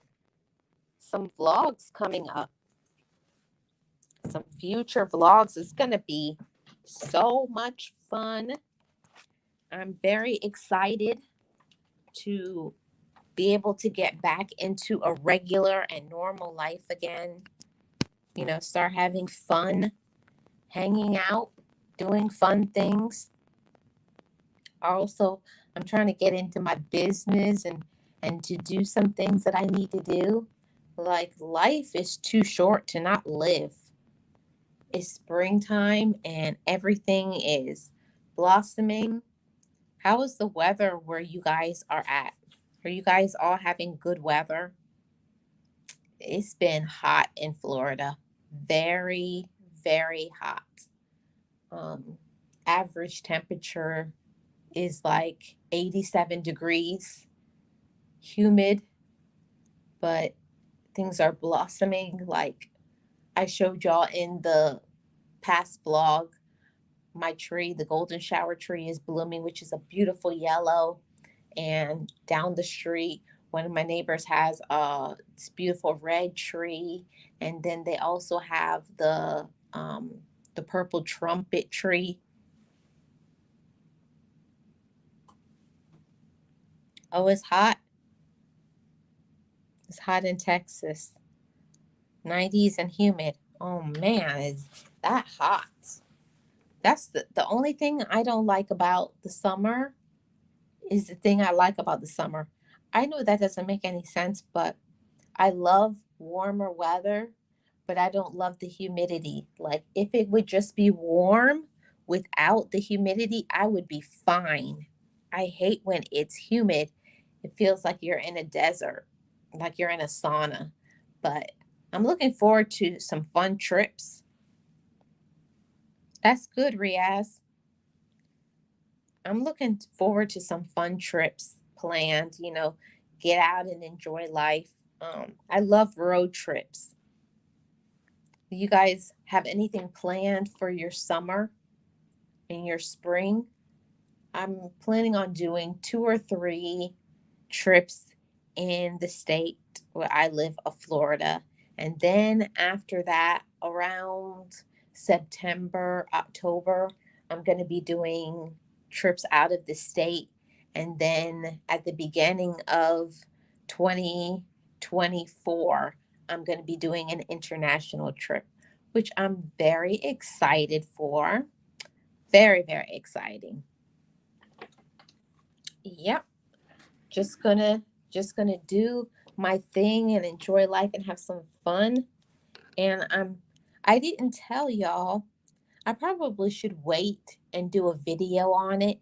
some vlogs coming up. Some future vlogs. It's going to be so much fun. I'm very excited to be able to get back into a regular and normal life again. Start having fun, hanging out, doing fun things. Also, I'm trying to get into my business and to do some things that I need to do. Like, life is too short to not live. It's springtime and everything is blossoming. How is the weather where you guys are at? Are you guys all having good weather? It's been hot in Florida. Very, very hot. Um, Average temperature is like 87 degrees, humid, but things are blossoming. Like I showed y'all in the past vlog, my tree, the golden shower tree, is blooming, which is a beautiful yellow. And down the street, one of my neighbors has this beautiful red tree, and then they also have the purple trumpet tree. Oh, it's hot. It's hot in Texas. 90s and humid. Oh man, is that hot? That's the only thing I don't like about the summer is the thing I like about the summer. I know that doesn't make any sense, but I love warmer weather, but I don't love the humidity. Like if it would just be warm without the humidity, I would be fine. I hate when it's humid. It feels like you're in a desert, like you're in a sauna. But I'm looking forward to some fun trips. That's good, Riaz. I'm looking forward to some fun trips planned, get out and enjoy life. I love road trips. Do you guys have anything planned for your summer and your spring? I'm planning on doing 2 or 3 trips in the state where I live of Florida. And then after that, around September, October, I'm going to be doing trips out of the state. And then at the beginning of 2024, I'm going to be doing an international trip, which I'm very excited for. Very, very exciting. Yep. Just gonna do my thing and enjoy life and have some fun. And I didn't tell y'all. I probably should wait and do a video on it,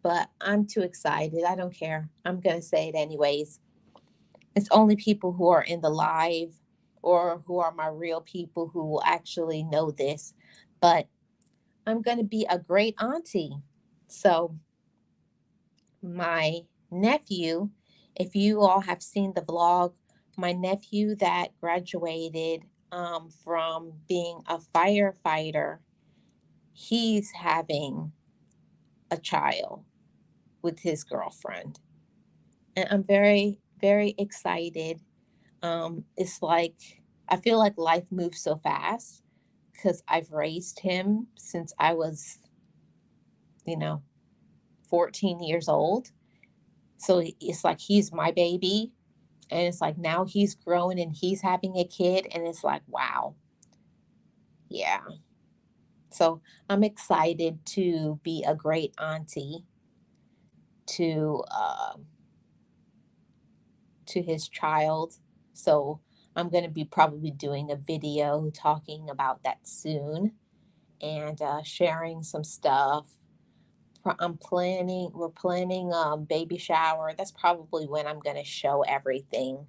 but I'm too excited. I don't care. I'm gonna say it anyways. It's only people who are in the live or who are my real people who will actually know this. But I'm gonna be a great auntie. So my nephew, if you all have seen the vlog, my nephew that graduated from being a firefighter, he's having a child with his girlfriend. And I'm very, very excited. It's like, I feel like life moves so fast because I've raised him since I was, you know, 14 years old. So it's like he's my baby. And it's like now he's growing and he's having a kid. And it's like, wow. Yeah. So I'm excited to be a great auntie to to his child. So I'm going to be probably doing a video talking about that soon and sharing some stuff. We're planning baby shower. That's probably when I'm going to show everything,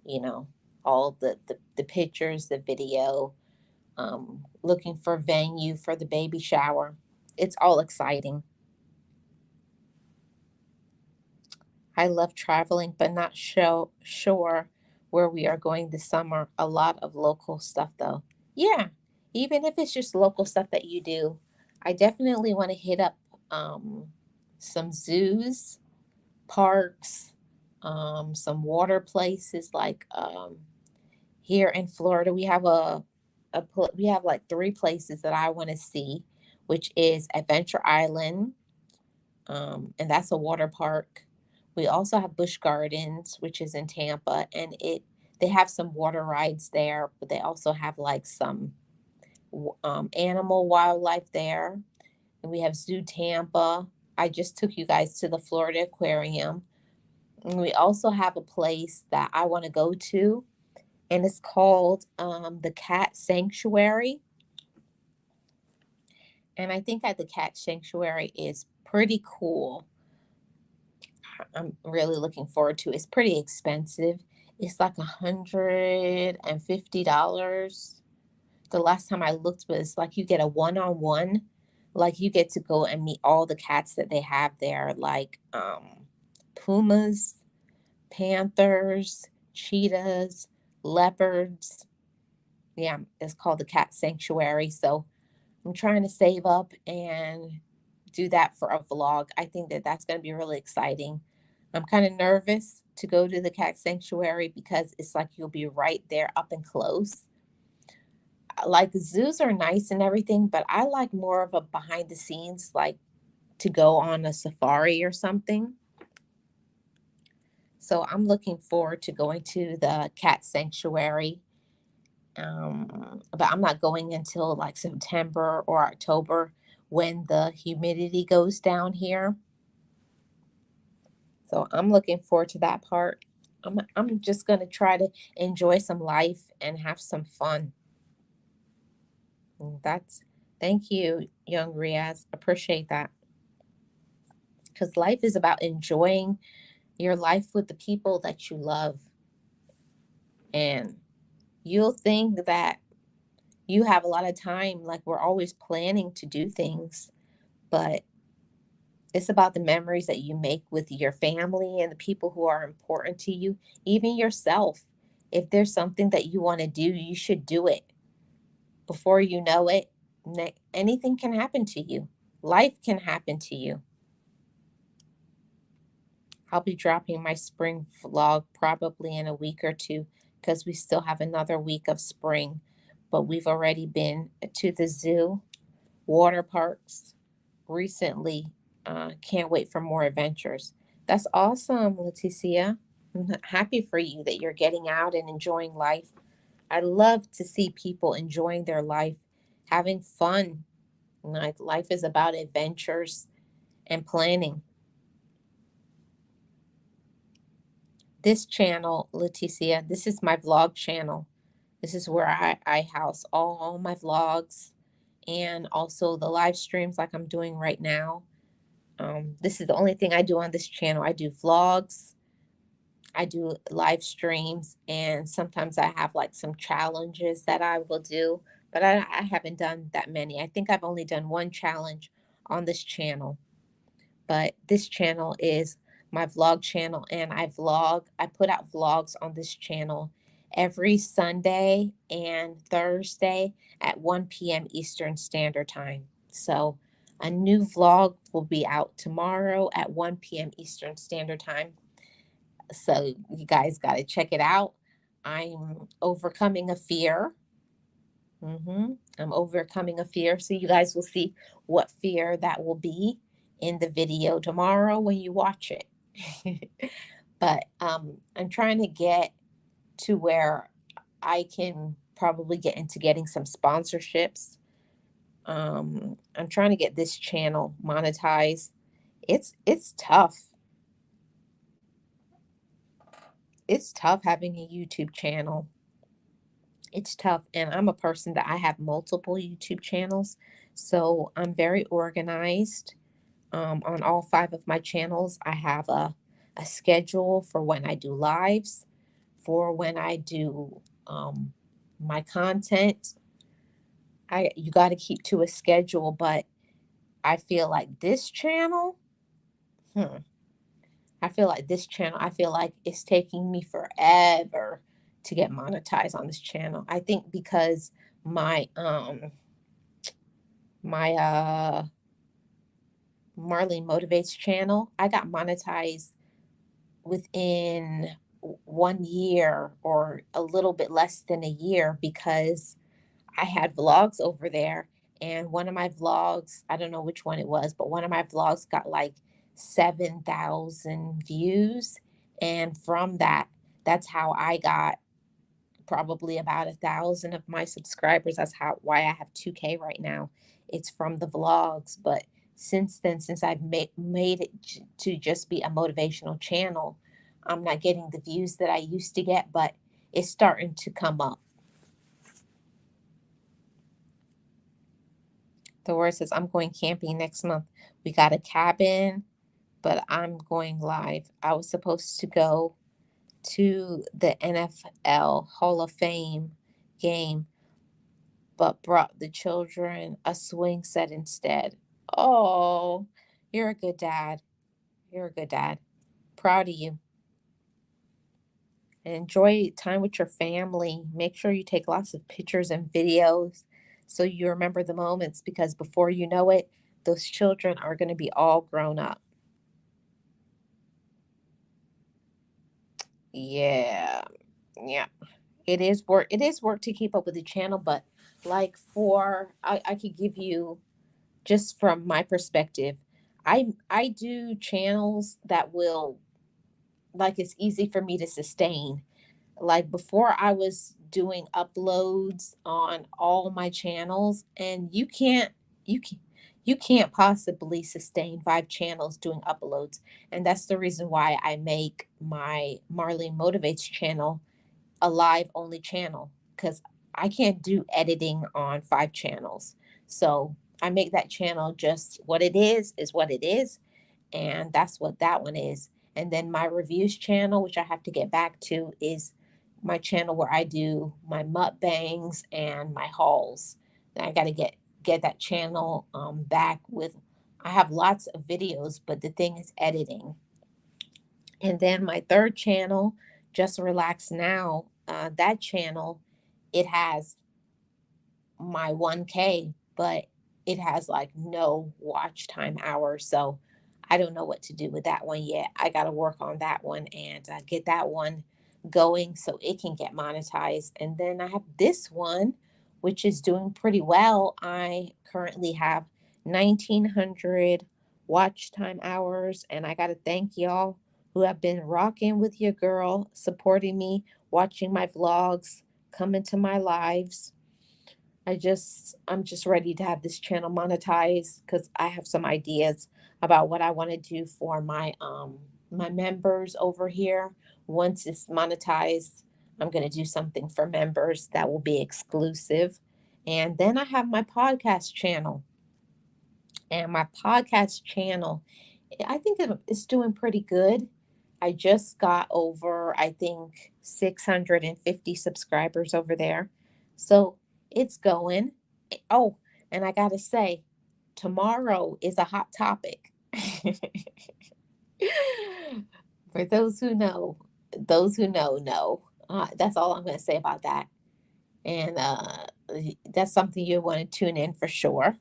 you know, all the pictures, the video, looking for venue for the baby shower. It's all exciting. I love traveling, but not sure where we are going this summer. A lot of local stuff, though. Yeah, even if it's just local stuff that you do, I definitely want to hit up um, some zoos, parks, some water places. Like here in Florida, we have we have like 3 places that I want to see, which is Adventure Island, and that's a water park. We also have Busch Gardens, which is in Tampa, and they have some water rides there, but they also have like some animal wildlife there. And we have Zoo Tampa. I just took you guys to the Florida Aquarium. And we also have a place that I want to go to, and it's called the Cat Sanctuary. And I think that the Cat Sanctuary is pretty cool. I'm really looking forward to. It's pretty expensive. It's like $150. The last time I looked was like you get a one-on-one, like you get to go and meet all the cats that they have there, like pumas, panthers, cheetahs, leopards. Yeah, it's called the Cat Sanctuary. So I'm trying to save up and do that for a vlog. I think that that's going to be really exciting. I'm kind of nervous to go to the cat sanctuary because it's like you'll be right there up and close. Like zoos are nice and everything, but I like more of a behind the scenes, like to go on a safari or something. So I'm looking forward to going to the cat sanctuary. But I'm not going until like September or October, when the humidity goes down here. So I'm looking forward to that part. I'm just going to try to enjoy some life and have some fun. That's Thank you, young Riaz. Appreciate that. Because life is about enjoying your life with the people that you love. And you'll think that you have a lot of time, like we're always planning to do things, but it's about the memories that you make with your family and the people who are important to you, even yourself. If there's something that you want to do, you should do it. Before you know it, anything can happen to you. Life can happen to you. I'll be dropping my spring vlog probably in a week or two because we still have another week of spring. But we've already been to the zoo, water parks recently. Can't wait for more adventures. That's awesome, Leticia. I'm happy for you that you're getting out and enjoying life. I love to see people enjoying their life, having fun. Like life is about adventures and planning. This channel, Leticia, this is my vlog channel. This is where I house all my vlogs and also the live streams like I'm doing right now. This is the only thing I do on this channel. I do vlogs, I do live streams, and sometimes I have like some challenges that I will do, but I haven't done that many. I think I've only done one challenge on this channel. But this channel is my vlog channel, and I put out vlogs on this channel every Sunday and Thursday at 1 p.m. Eastern Standard Time. So a new vlog will be out tomorrow at 1 p.m. Eastern Standard Time. So you guys got to check it out. I'm overcoming a fear. I'm overcoming a fear. So you guys will see what fear that will be in the video tomorrow when you watch it. But I'm trying to get to where I can probably get into getting some sponsorships. I'm trying to get this channel monetized. It's tough. It's tough having a YouTube channel. It's tough, and I'm a person that I have multiple YouTube channels, so I'm very organized. On all five of my channels, I have a schedule for when I do lives, for when I do my content. You got to keep to a schedule, but I feel like this channel, hmm, I feel like it's taking me forever to get monetized on this channel. I think because my my Marlene Motivates channel, I got monetized within 1 year or a little bit less than a year because I had vlogs over there. And one of my vlogs, I don't know which one it was, but one of my vlogs got like 7,000 views. And from that, that's how I got probably about 1,000 of my subscribers. That's why I have 2K right now. It's from the vlogs. But since then, since I've made it to just be a motivational channel, I'm not getting the views that I used to get, but it's starting to come up. The word says, I'm going camping next month. We got a cabin, but I'm going live. I was supposed to go to the NFL Hall of Fame game, but brought the children a swing set instead. Oh, you're a good dad. You're a good dad. Proud of you. And enjoy time with your family. Make sure you take lots of pictures and videos so you remember the moments, because before you know it, those children are going to be all grown up. Yeah. Yeah. It is work. It is work to keep up with the channel, but like I could give you just from my perspective, I do channels that will, like, it's easy for me to sustain. Like before I was doing uploads on all my channels, and you you can't possibly sustain 5 channels doing uploads. And that's the reason why I make my Marlene Motivates channel a live only channel, because I can't do editing on 5 channels. So I make that channel just what it is what it is. And that's what that one is. And then my reviews channel, which I have to get back to, is my channel where I do my mukbangs and my hauls. And I got to get that channel back with. I have lots of videos, but the thing is editing. And then my third channel, Just Relax Now, that channel, it has my 1K, but it has like no watch time hours. So I don't know what to do with that one yet. I got to work on that one and get that one going so it can get monetized. And then I have this one, which is doing pretty well. I currently have 1,900 watch time hours, and I got to thank y'all who have been rocking with your girl, supporting me, watching my vlogs, coming to my lives. I'm just ready to have this channel monetized because I have some ideas about what I want to do for my members over here. Once it's monetized, I'm going to do something for members that will be exclusive. And then I have my podcast channel. And my podcast channel, I think it's doing pretty good. I just got over, I think, 650 subscribers over there. So it's going. Oh, and I got to say, tomorrow is a hot topic. For those who know. That's all I'm going to say about that. And that's something you want to tune in for sure.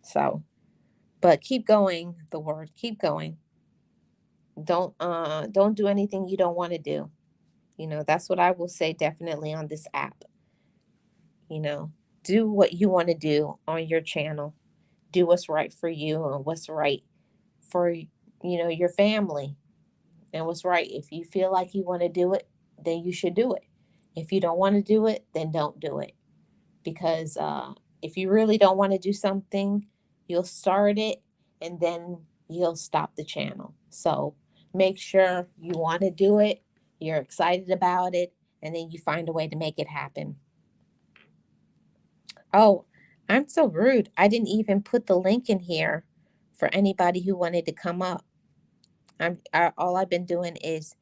So, but keep going, the word, keep going. Don't do anything you don't want to do. That's what I will say definitely on this app. You know, do what you want to do on your channel. Do what's right for you and what's right for your family and what's right. If you feel like you want to do it, then you should do it. If you don't want to do it, then don't do it. Because if you really don't want to do something, you'll start it and then you'll stop the channel. So make sure you want to do it, you're excited about it, and then you find a way to make it happen. Oh, I'm so rude. I didn't even put the link in here for anybody who wanted to come up. All I've been doing is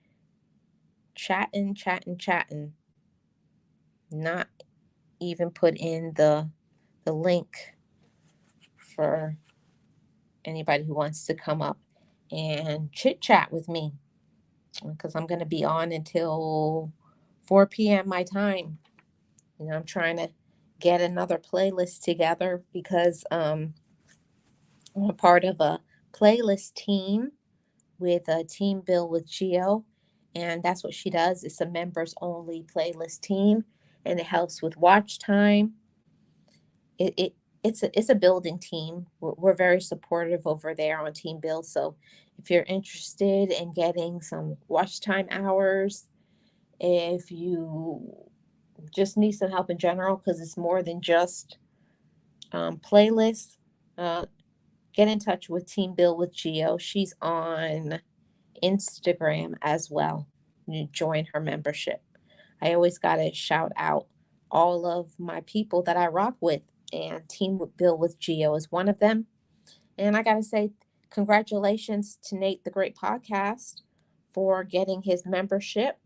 chatting, not even put in the link for anybody who wants to come up and chit chat with me because I'm going to be on until 4 p.m. my time. I'm trying to get another playlist together because I'm a part of a playlist team with a team bill with Geo, and that's what she does. It's a members only playlist team, and it helps with watch time. It's a building team. We're very supportive over there on Team Build. So if you're interested in getting some watch time hours, if you just need some help in general, because it's more than just playlists, uh, get in touch with Team Build with Geo. She's on Instagram as well. You join her membership. I always got to shout out all of my people that I rock with, and Team Bill with Geo is one of them. And I got to say, congratulations to Nate the Great Podcast for getting his membership,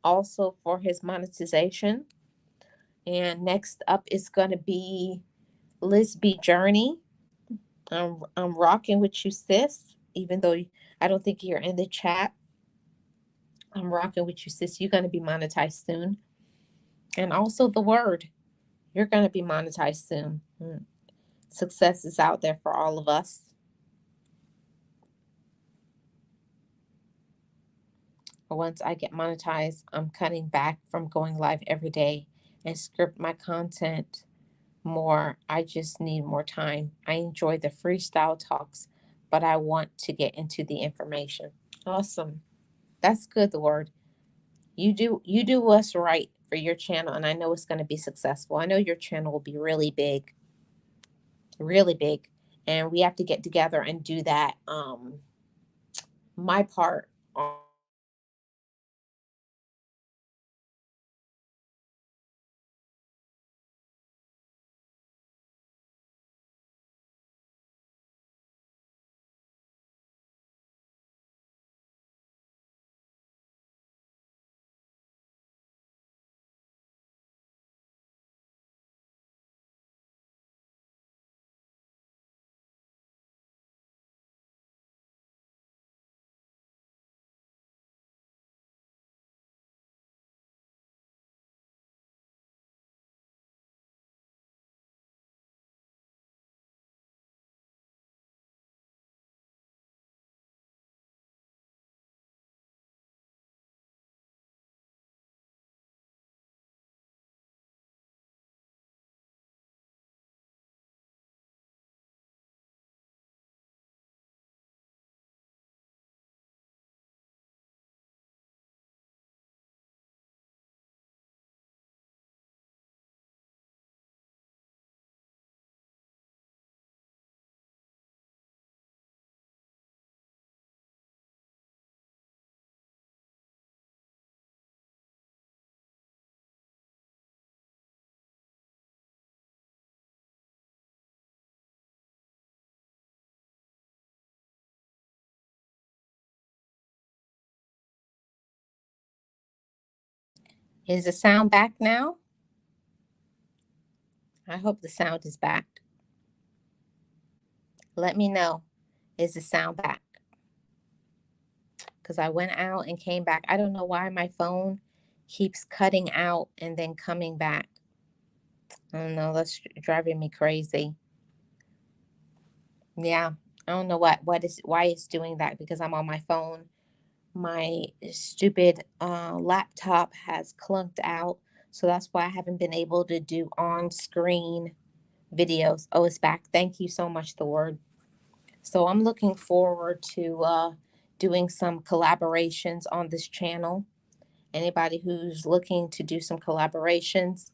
also for his monetization. And next up is going to be Liz B. Journey. I'm rocking with you, sis, even though I don't think you're in the chat. I'm rocking with you, sis. You're going to be monetized soon. And also the word. You're going to be monetized soon. Success is out there for all of us. Once I get monetized, I'm cutting back from going live every day and script my content more. I just need more time. I enjoy the freestyle talks, but I want to get into the information. Awesome. That's good, the word. You do what's right for your channel, and I know it's going to be successful. I know your channel will be really big, and we have to get together and do that. My part on is the sound back now? I hope the sound is back. Let me know. Is the sound back? Because I went out and came back. I don't know why my phone keeps cutting out and then coming back. I don't know. That's driving me crazy. Yeah. I don't know why it's doing that, because I'm on my phone. My stupid laptop has clunked out. So that's why I haven't been able to do on screen videos. Oh, it's back. Thank you so much, the word. So I'm looking forward to doing some collaborations on this channel. Anybody who's looking to do some collaborations,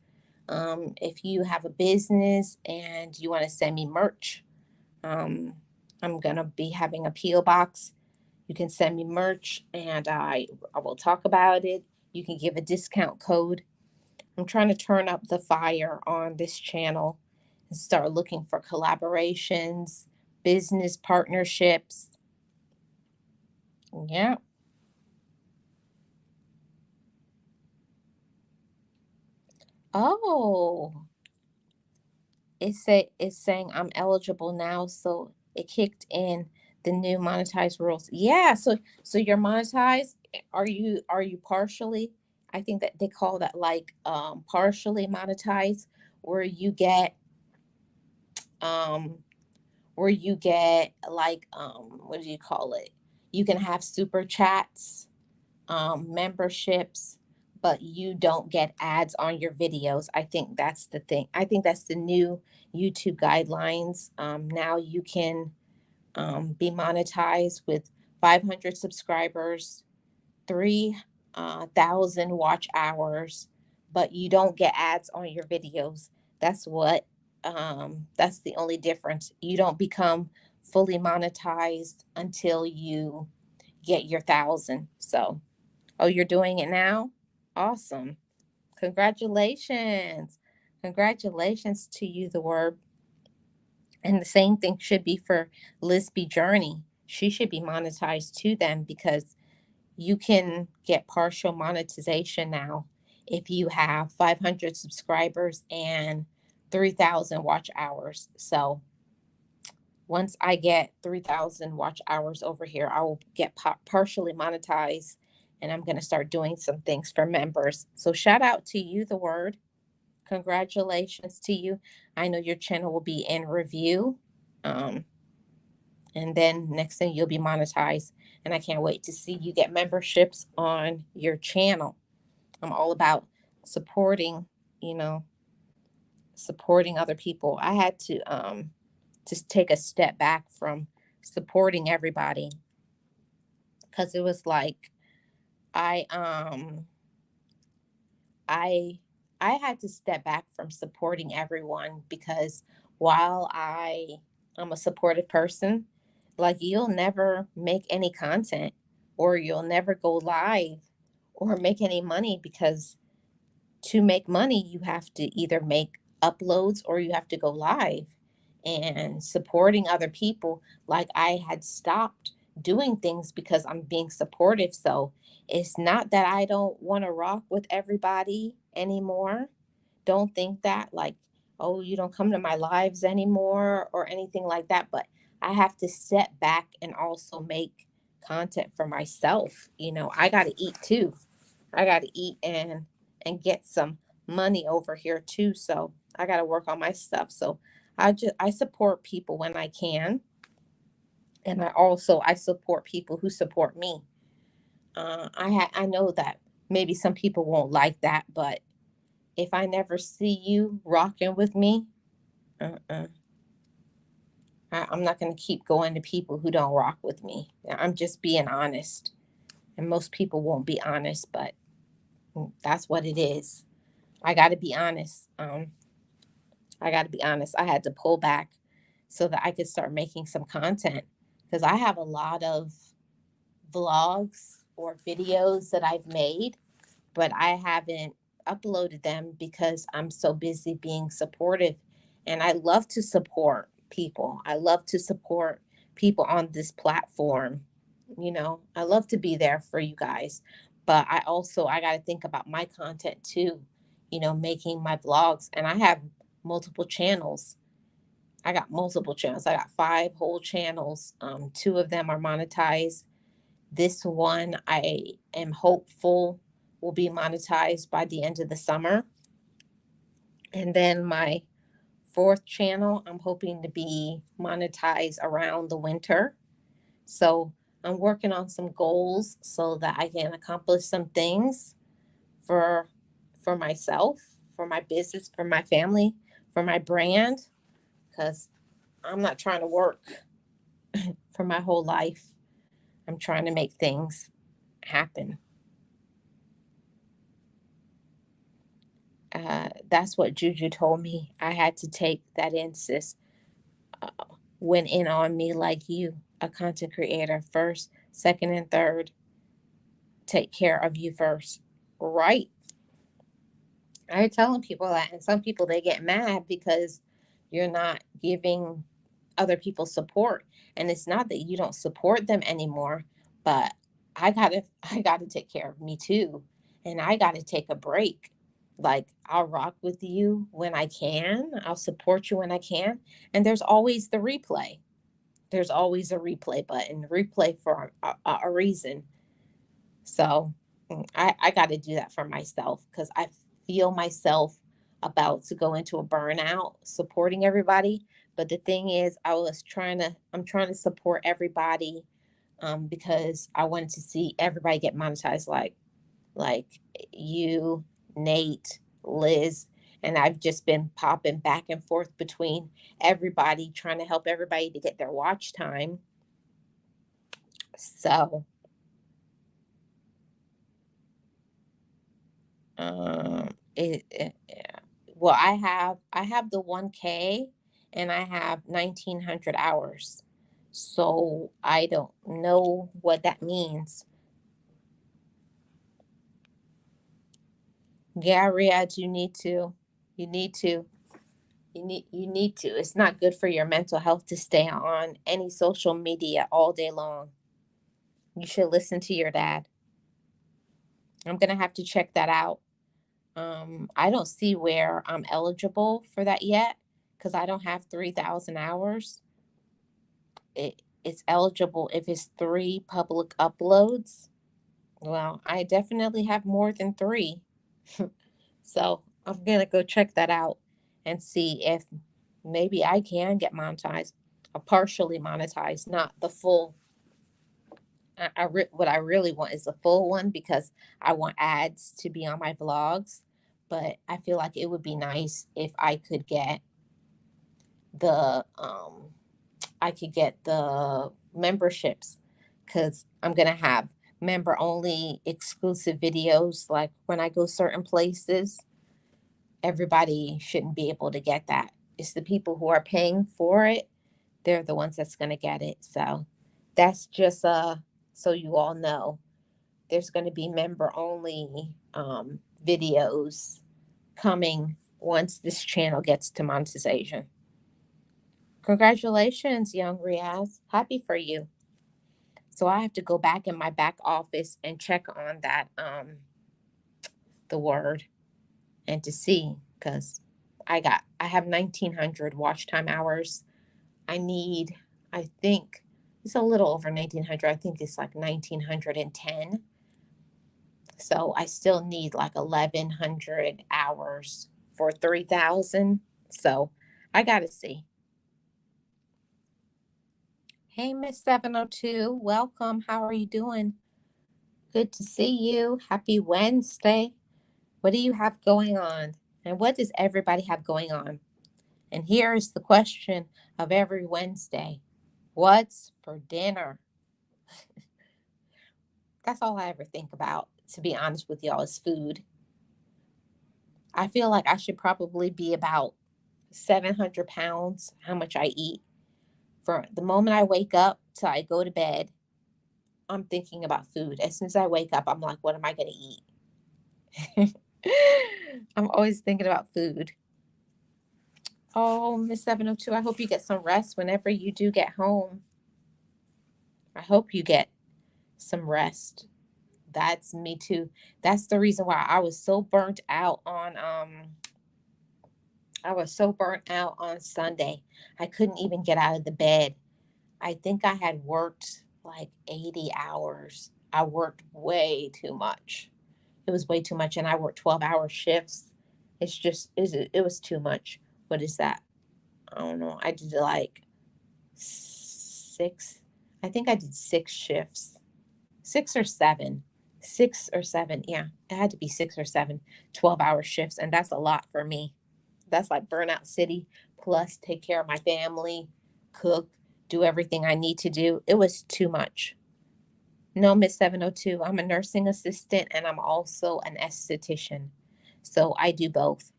if you have a business and you want to send me merch, um, I'm going to be having a P.O. box. You can send me merch and I will talk about it. You can give a discount code. I'm trying to turn up the fire on this channel and start looking for collaborations, business partnerships. Yeah. Oh, it's saying I'm eligible now, so it kicked in the new monetized rules. Yeah, so you're monetized. Are you partially? I think that they call that like partially monetized, where you get um like what do you call it? You can have super chats, memberships, but you don't get ads on your videos. I think that's the thing. I think that's the new YouTube guidelines. Now you can be monetized with 500 subscribers, 3,000 watch hours, but you don't get ads on your videos. That's what. That's the only difference. You don't become fully monetized until you get your 1,000. So, oh, you're doing it now? Awesome. Congratulations. Congratulations to you, the word. And the same thing should be for Lisby Journey. She should be monetized too, then, because you can get partial monetization now if you have 500 subscribers and 3,000 watch hours. So once I get 3,000 watch hours over here, I will get partially monetized, and I'm going to start doing some things for members. So shout out to you, the word. Congratulations to you. I know your channel will be in review. Um, and then next thing you'll be monetized. And I can't wait to see you get memberships on your channel. I'm all about supporting, you know, supporting other people. I had to just take a step back from supporting everybody, because it was like I um I I had to step back from supporting everyone, because while I I'm a supportive person. Like, you'll never make any content, or you'll never go live or make any money, because to make money, you have to either make uploads or you have to go live. And supporting other people, like, I had stopped doing things because I'm being supportive. So it's not that I don't want to rock with everybody anymore. Don't think that, like, oh, you don't come to my lives anymore or anything like that. But I have to step back and also make content for myself. I got to eat too. I got to eat and get some money over here too. So I got to work on my stuff. So I support people when I can, and I support people who support me. I know that maybe some people won't like that, but if I never see you rocking with me, uh-uh. I'm not going to keep going to people who don't rock with me. I'm just being honest, and most people won't be honest, but that's what it is. I got to be honest. I got to be honest. I had to pull back so that I could start making some content, because I have a lot of vlogs or videos that I've made, but I haven't uploaded them because I'm so busy being supportive. And I love to support people. I love to support people on this platform. I love to be there for you guys. But I got to think about my content too, making my vlogs. And I have multiple channels. I got multiple channels. I got 5 whole channels. Two of them are monetized. This one, I am hopeful will be monetized by the end of the summer. And then my fourth channel, I'm hoping to be monetized around the winter. So I'm working on some goals so that I can accomplish some things for for myself, for my business, for my family, for my brand, because I'm not trying to work for my whole life. I'm trying to make things happen. That's what Juju told me. I had to take that in, sis. Uh, went in on me like you, a content creator, first, second, and third. Take care of you first. Right. I'm telling people that, and some people, they get mad because you're not giving other people support. And it's not that you don't support them anymore, but I gotta take care of me too. And I gotta take a break. Like, I'll rock with you when I can. I'll support you when I can. And there's always the replay. There's always a replay button. Replay for a reason. So I got to do that for myself, because I feel myself about to go into a burnout supporting everybody. But the thing is, I'm trying to support everybody, because I wanted to see everybody get monetized, like you, Nate, Liz. And I've just been popping back and forth between everybody, trying to help everybody to get their watch time. So, yeah. Well, I have the 1K, and I have 1900 hours. So I don't know what that means. Yeah, Riyadh, you need to. You need to. You need to. It's not good for your mental health to stay on any social media all day long. You should listen to your dad. I'm gonna have to check that out. I don't see where I'm eligible for that yet, because I don't have 3,000 hours. It's eligible if it's 3 public uploads. Well, I definitely have more than 3. So I'm going to go check that out and see if maybe I can get monetized, or partially monetized, not the full. What I really want is the full one, because I want ads to be on my vlogs. But I feel like it would be nice if the um I could get the memberships, because I'm going to have member only exclusive videos. Like, when I go certain places, everybody shouldn't be able to get that. It's the people who are paying for it they're the ones that's going to get it. So that's just so you all know, there's going to be member only videos coming once this channel gets to monetization. Congratulations, young Riaz. Happy for you. So I have to go back in my back office and check on that the word and to see, because I have 1900 watch time hours. I think it's a little over 1900. I think it's like 1910. So I still need like 1100 hours for 3000. So I got to see. Hey, Miss 702, welcome. How are you doing? Good to see you. Happy Wednesday. What do you have going on? And what does everybody have going on? And here is the question of every Wednesday. What's for dinner? That's all I ever think about, to be honest with y'all, is food. I feel like I should probably be about 700 pounds, how much I eat. From the moment I wake up till I go to bed, I'm thinking about food. As soon as I wake up, I'm like, what am I going to eat? I'm always thinking about food. Oh, Miss 702, I hope you get some rest whenever you do get home. I hope you get some rest. That's me too. That's the reason why I was so burnt out on Sunday. I couldn't even get out of the bed. I think I had worked like 80 hours. I worked way too much. It was way too much, and I worked 12-hour shifts. It was too much. What is that? I don't know. I did like six. I think I did 6 shifts. 6 or 7. 6 or 7. Yeah, it had to be 6 or 7 12-hour shifts. And that's a lot for me. That's like burnout city, plus take care of my family, cook, do everything I need to do. It was too much. No, Miss 702, I'm a nursing assistant and I'm also an esthetician. So I do both.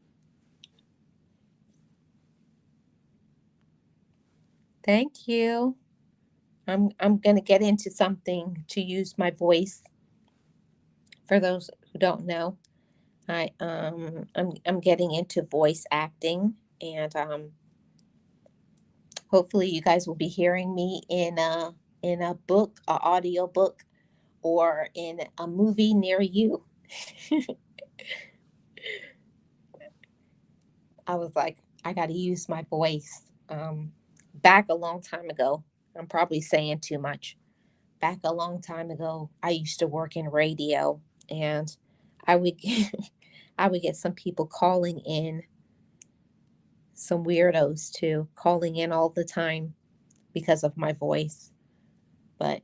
Thank you. I'm gonna get into something to use my voice. For those who don't know, I'm getting into voice acting, and hopefully you guys will be hearing me in a book, a audio book, or in a movie near you. I was like, I got to use my voice. Back a long time ago, I'm probably saying too much. Back a long time ago, I used to work in radio, and I would get, I would get some people calling in, some weirdos too, calling in all the time because of my voice. But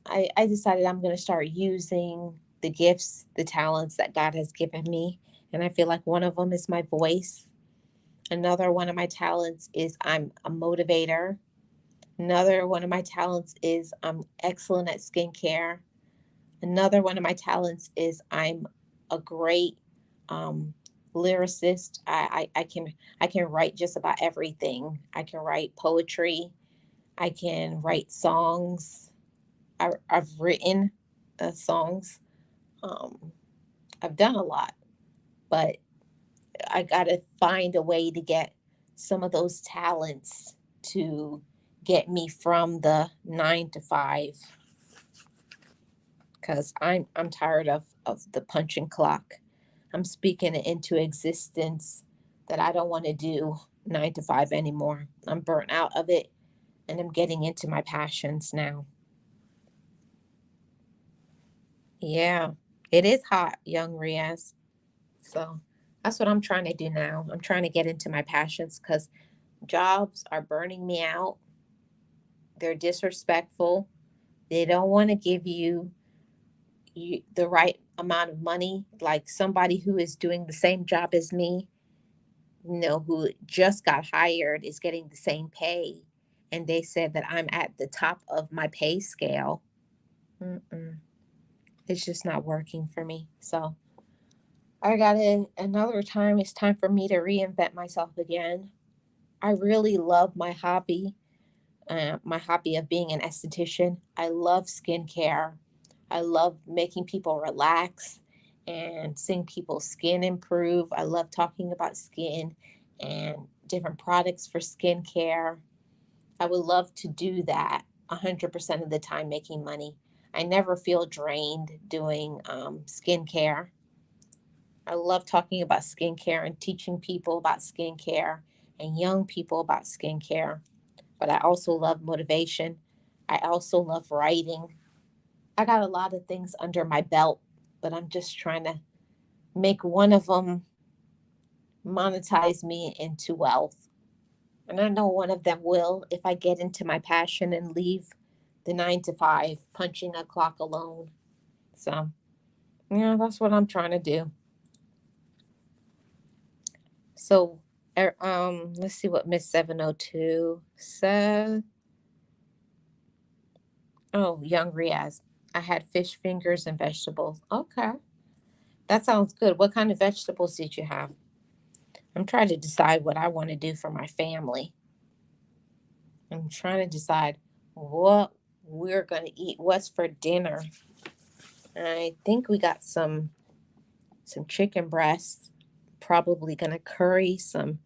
I decided I'm going to start using the gifts, the talents that God has given me. And I feel like one of them is my voice. Another one of my talents is I'm a motivator. Another one of my talents is I'm excellent at skincare. Another one of my talents is I'm a great lyricist. I can write just about everything. I can write poetry. I can write songs. I've written songs. Um, I've done a lot, but I got to find a way to get some of those talents to get me from the 9 to 5, because I'm tired of the punching clock. I'm speaking it into existence that I don't want to do 9 to 5 anymore. I'm burnt out of it, and I'm getting into my passions now. Yeah, it is hot, young Riaz. So that's what I'm trying to do now. I'm trying to get into my passions because jobs are burning me out. They're disrespectful. They don't want to give you the right amount of money. Like somebody who is doing the same job as me, who just got hired, is getting the same pay. And they said that I'm at the top of my pay scale. Mm-mm. It's just not working for me. So I got in another time. It's time for me to reinvent myself again. I really love my hobby. my hobby of being an esthetician. I love skincare. I love making people relax and seeing people's skin improve. I love talking about skin and different products for skincare. I would love to do that 100% of the time, making money. I never feel drained doing skincare. I love talking about skincare and teaching people about skincare and young people about skincare. But I also love motivation. I also love writing. I got a lot of things under my belt, but I'm just trying to make one of them monetize me into wealth. And I know one of them will if I get into my passion and leave the 9 to 5 punching a clock alone. So, yeah, that's what I'm trying to do. So, let's see what Miss 702 said. Oh, young Riaz. I had fish fingers and vegetables. Okay. That sounds good. What kind of vegetables did you have? I'm trying to decide what I want to do for my family. I'm trying to decide what we're going to eat. What's for dinner? I think we got some chicken breasts. Probably going to curry some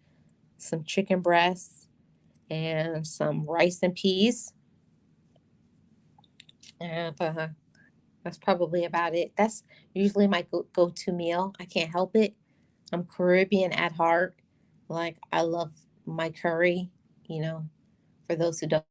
chicken breasts and some rice and peas. And that's probably about it. That's usually my go-to meal. I can't help it. I'm Caribbean at heart. Like, I love my curry. You know, for those who don't know,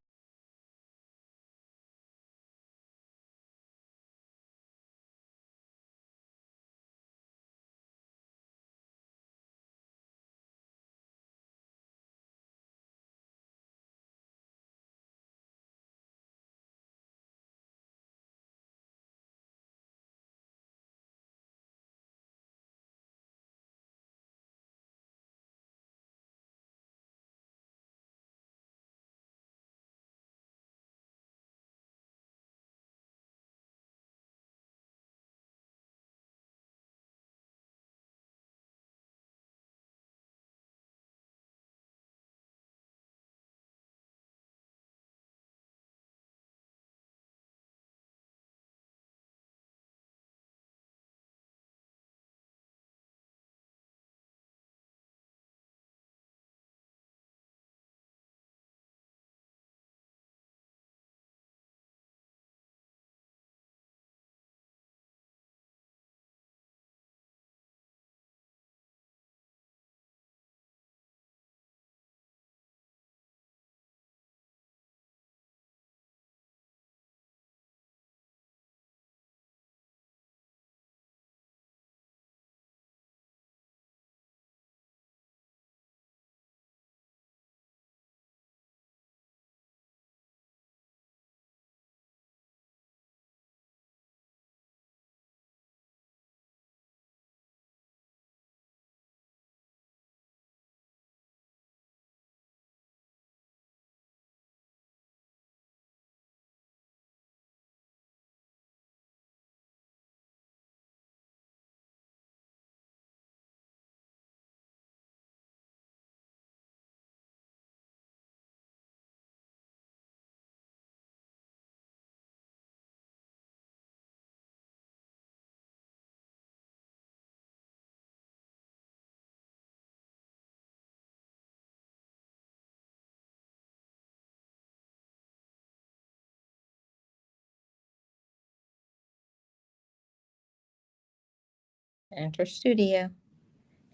curry is enter studio.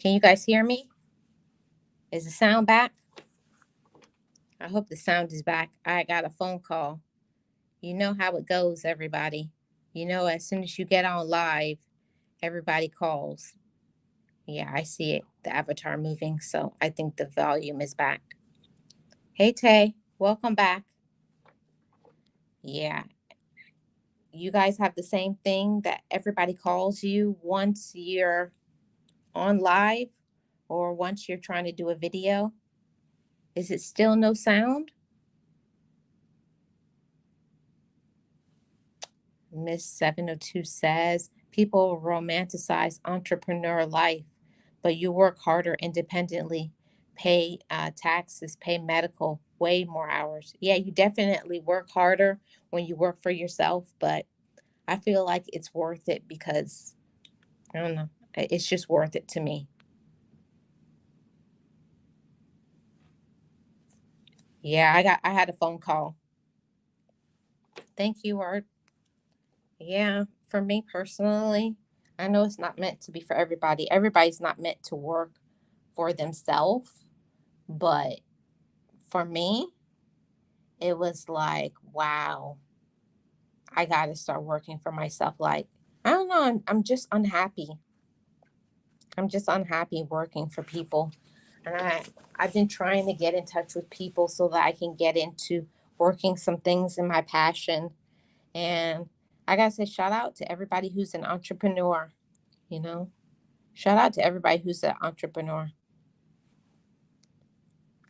Can you guys hear me? Is the sound back? I hope the sound is back. I got a phone call. You know how it goes, everybody. You know, as soon as you get on live, everybody calls. Yeah, I see it, the avatar moving. So I think the volume is back. Hey, Tay, welcome back. Yeah, you guys have the same thing that everybody calls you once you're on live or once you're trying to do a video. Is it still no sound? Miss 702 says people romanticize entrepreneur life, but you work harder independently. pay taxes, pay medical, way more hours. Yeah, you definitely work harder when you work for yourself, but I feel like it's worth it because I don't know, it's just worth it to me. Yeah, I had a phone call. Thank you, Art. Yeah, for me personally, I know it's not meant to be for everybody. Everybody's not meant to work for themselves, but for me, it was like, wow, I got to start working for myself. Like, I don't know, I'm just unhappy. I'm just unhappy working for people. And I've been trying to get in touch with people so that I can get into working some things in my passion. And I got to say, shout out to everybody who's an entrepreneur, you know? Shout out to everybody who's an entrepreneur.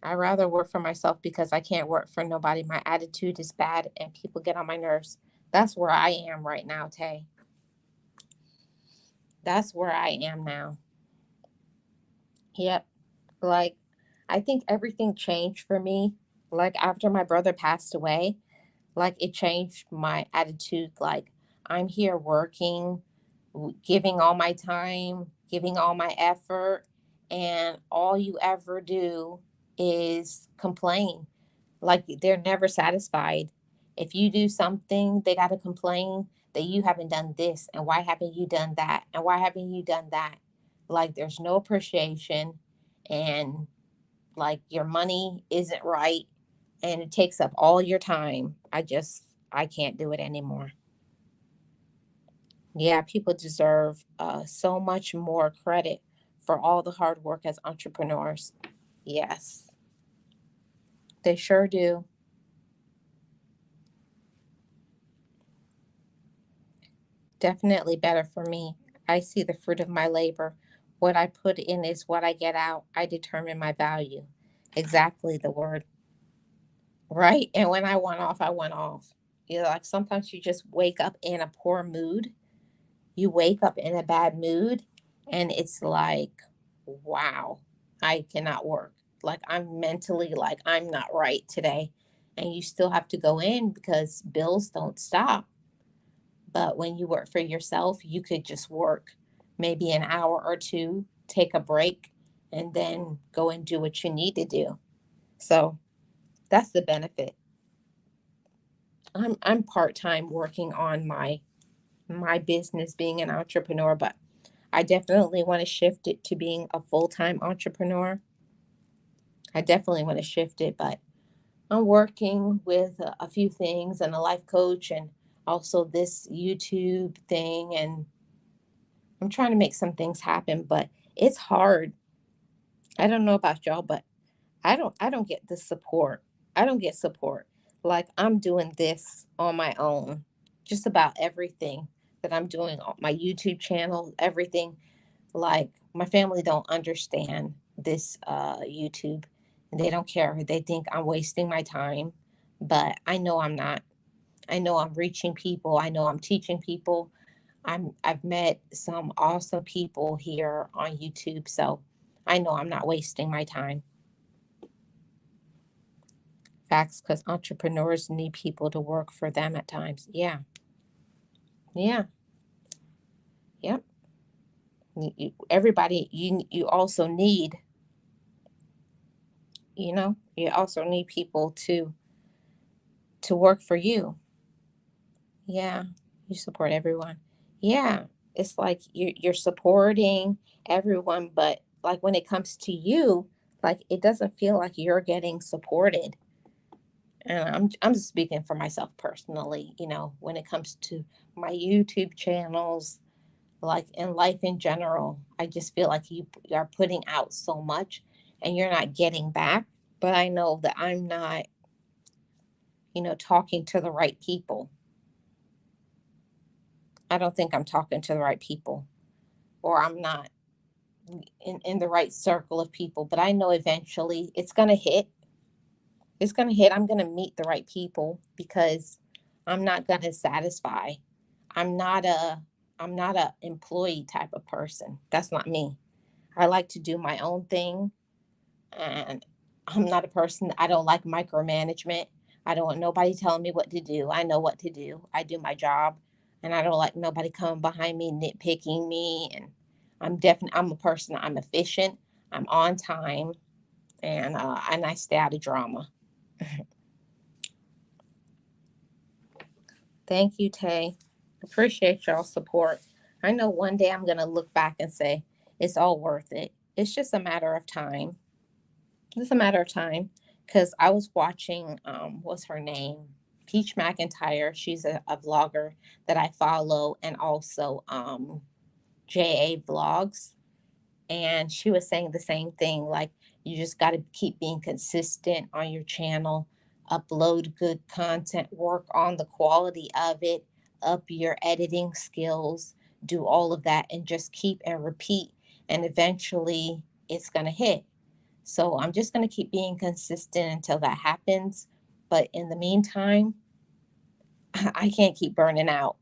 I rather work for myself because I can't work for nobody. My attitude is bad and people get on my nerves. That's where I am right now, Tay. That's where I am now. Yep. Like, I think everything changed for me. Like, after my brother passed away, like, it changed my attitude. Like, I'm here working, giving all my time, giving all my effort, and all you ever do is complain. Like, they're never satisfied. If you do something, they got to complain that you haven't done this, and why haven't you done that, and why haven't you done that. Like, there's no appreciation, and like your money isn't right, and it takes up all your time. I can't do it anymore. Yeah, people deserve so much more credit for all the hard work as entrepreneurs. Yes, they sure do. Definitely better for me. I see the fruit of my labor. What I put in is what I get out. I determine my value. Exactly the word. Right. And when I went off, I went off. You know, like sometimes you just wake up in a poor mood. You wake up in a bad mood, and it's like, wow, I cannot work. Like, I'm mentally, like, I'm not right today. And you still have to go in because bills don't stop. But when you work for yourself, you could just work maybe an hour or two, take a break, and then go and do what you need to do. So that's the benefit. I'm part-time working on my business, being an entrepreneur, but I definitely want to shift it to being a full-time entrepreneur. I definitely want to shift it, but I'm working with a few things and a life coach and also this YouTube thing, and I'm trying to make some things happen, but it's hard. I don't know about y'all, but I don't get the support. I don't get support. Like, I'm doing this on my own. Just about everything that I'm doing on my YouTube channel, everything. Like, my family don't understand this YouTube, and they don't care. They think I'm wasting my time, but I know I'm not. I know I'm reaching people. I know I'm teaching people. I've met some awesome people here on YouTube, so I know I'm not wasting my time. Facts, because entrepreneurs need people to work for them at times. Yeah, yeah, yep. Everybody, you also need, you also need people to work for you. Yeah, you support everyone. Yeah, it's like you're supporting everyone, but like when it comes to you, like it doesn't feel like you're getting supported. And I'm just speaking for myself personally, when it comes to my YouTube channels, like in life in general, I just feel like you are putting out so much and you're not getting back. But I know that I'm not, talking to the right people. I don't think I'm talking to the right people, or I'm not in the right circle of people. But I know eventually it's going to hit. It's going to hit. I'm going to meet the right people because I'm not going to satisfy. I'm not a I'm not a employee type of person. That's not me. I like to do my own thing. And I'm not a person, I don't like micromanagement. I don't want nobody telling me what to do. I know what to do. I do my job. And I don't like nobody coming behind me nitpicking me. And I'm a person, I'm efficient, I'm on time, and I stay out of drama. Thank you, Tay. Appreciate y'all support. I know one day I'm gonna look back and say it's all worth it. It's just a matter of time. It's a matter of time. Because I was watching, what's her name? Peach McIntyre. She's a vlogger that I follow, and also JA Vlogs. And she was saying the same thing, like you just got to keep being consistent on your channel, upload good content, work on the quality of it, up your editing skills, do all of that, and just keep and repeat, and eventually it's going to hit. So I'm just going to keep being consistent until that happens. But in the meantime, I can't keep burning out.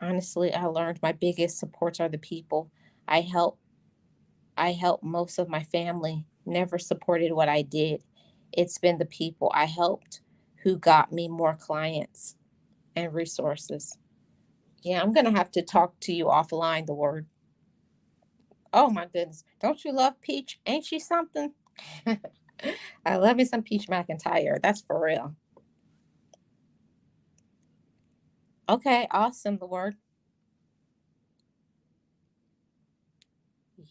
Honestly, I learned my biggest supports are the people I help. I helped. Most of my family never supported what I did. It's been the people I helped who got me more clients and resources. Yeah, I'm going to have to talk to you offline, the word. Oh my goodness. Don't you love Peach? Ain't she something? I love me some Peach McIntyre. That's for real. Okay, awesome, the word.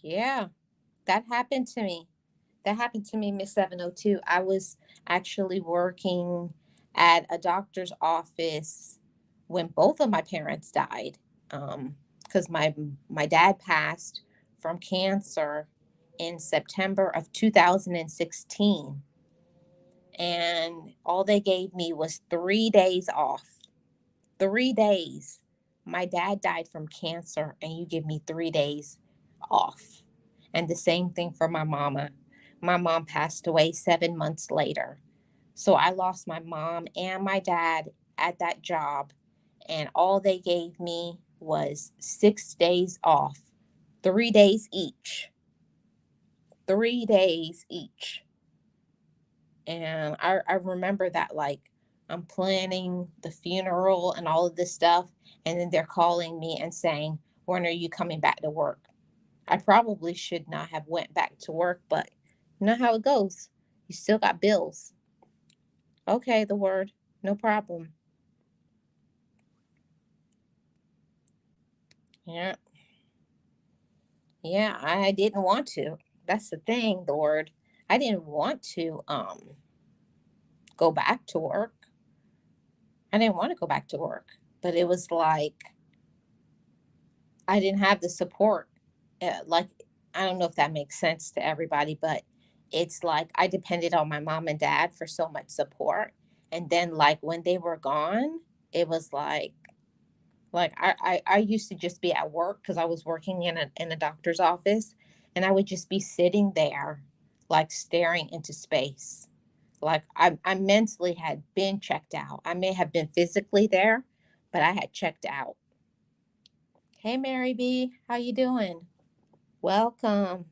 Yeah, that happened to me. That happened to me, Miss 702. I was actually working at a doctor's office when both of my parents died. Because my dad passed from cancer in September of 2016, and all they gave me was 3 days off. 3 days. My dad died from cancer, and you give me 3 days off. And the same thing for my mama. My mom passed away 7 months later. So I lost my mom and my dad at that job, and all they gave me was 6 days off, 3 days each. 3 days each. And I remember that, like, I'm planning the funeral and all of this stuff, and then they're calling me and saying, when are you coming back to work? I probably should not have went back to work, but you know how it goes. You still got bills. Okay, the word. No problem. Yeah. Yeah, I didn't want to. That's the thing, the word. I didn't want to go back to work. I didn't want to go back to work. But it was like I didn't have the support. Like, I don't know if that makes sense to everybody, but it's like I depended on my mom and dad for so much support. And then, like, when they were gone, it was like I used to just be at work because I was working in a doctor's office, and I would just be sitting there, like, staring into space. Like, I mentally had been checked out. I may have been physically there, but I had checked out. Hey, Mary B, how you doing? Welcome.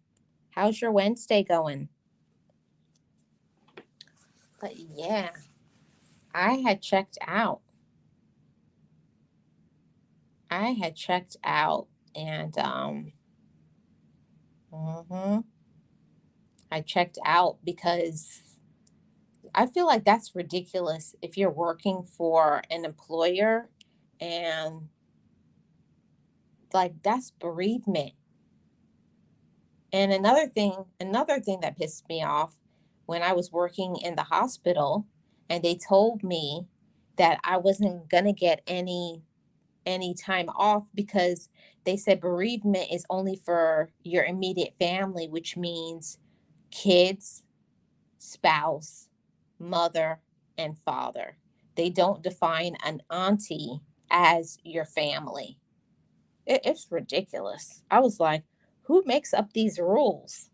How's your Wednesday going? But yeah, I had checked out. I had checked out, and mhm, I checked out because I feel like that's ridiculous if you're working for an employer, and, like, that's bereavement. And another thing that pissed me off, when I was working in the hospital and they told me that I wasn't going to get any time off because they said bereavement is only for your immediate family, which means kids, spouse, mother, and father. They don't define an auntie as your family. It's ridiculous. I was like, who makes up these rules?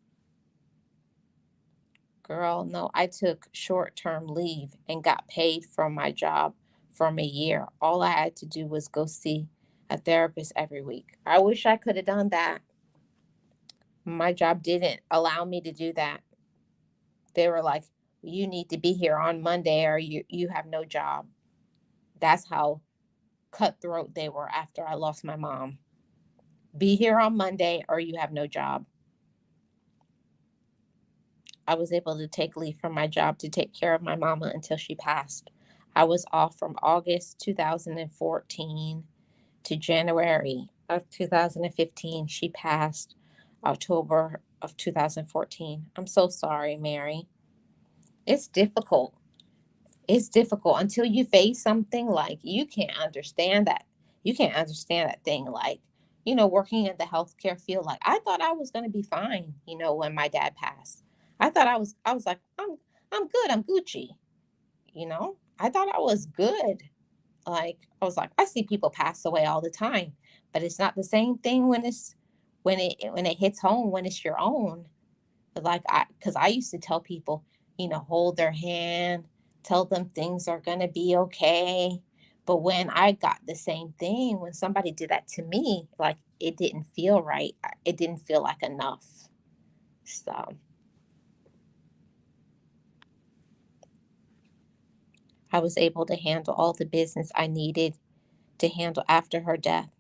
Girl, no, I took short term leave and got paid from my job from a year. All I had to do was go see a therapist every week. I wish I could have done that. My job didn't allow me to do that. They were like, you need to be here on Monday or you have no job. That's how cutthroat they were after I lost my mom. Be here on Monday or you have no job. I was able to take leave from my job to take care of my mama until she passed. I was off from August 2014 to January of 2015. She passed October of 2014. I'm so sorry, Mary. It's difficult. It's difficult until you face something like you can't understand that. You can't understand that thing like, working in the healthcare field. Like I thought I was gonna be fine, when my dad passed. I was like, I'm good, I'm Gucci. I thought I was good. Like I was like, I see people pass away all the time, but it's not the same thing when it hits home, when it's your own. Like because I used to tell people, hold their hand, tell them things are gonna be okay. But when I got the same thing, when somebody did that to me, like it didn't feel right. It didn't feel like enough. So I was able to handle all the business I needed to handle after her death.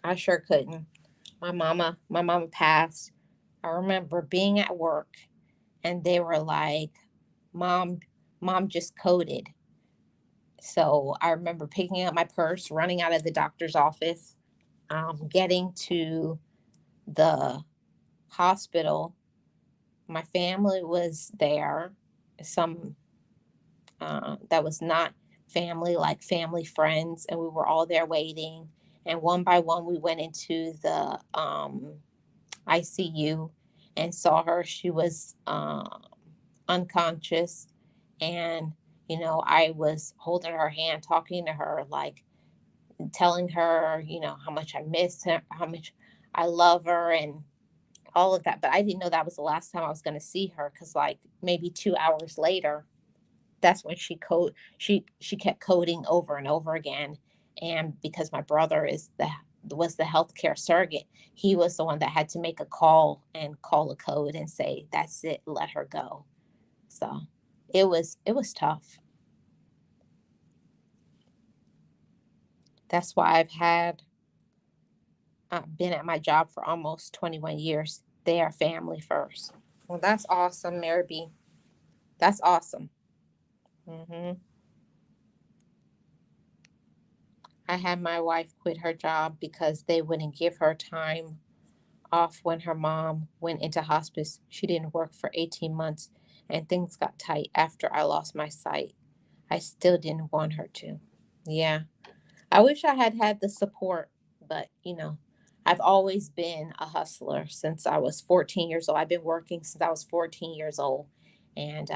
I sure couldn't. My mama passed. I remember being at work and they were like, Mom, mom just coded. So I remember picking up my purse, running out of the doctor's office, getting to the hospital. My family was there. Some that was not family, like family friends, and we were all there waiting. And one by one, we went into the ICU and saw her. She was unconscious, and I was holding her hand, talking to her, like telling her, how much I miss her, how much I love her, and all of that. But I didn't know that was the last time I was going to see her because, like, maybe 2 hours later, that's when she kept coding over and over again. And because my brother was the healthcare surrogate, he was the one that had to make a call and call a code and say, "That's it, let her go." So it was tough. That's why I've had been at my job for almost 21 years. They are family first. Well, that's awesome, Mary B. That's awesome. hmm I had my wife quit her job because they wouldn't give her time off when her mom went into hospice. She didn't work for 18 months and things got tight after I lost my sight. I still didn't want her to. Yeah. I wish I had had the support, but I've always been a hustler since I was 14 years old. I've been working since I was 14 years old. And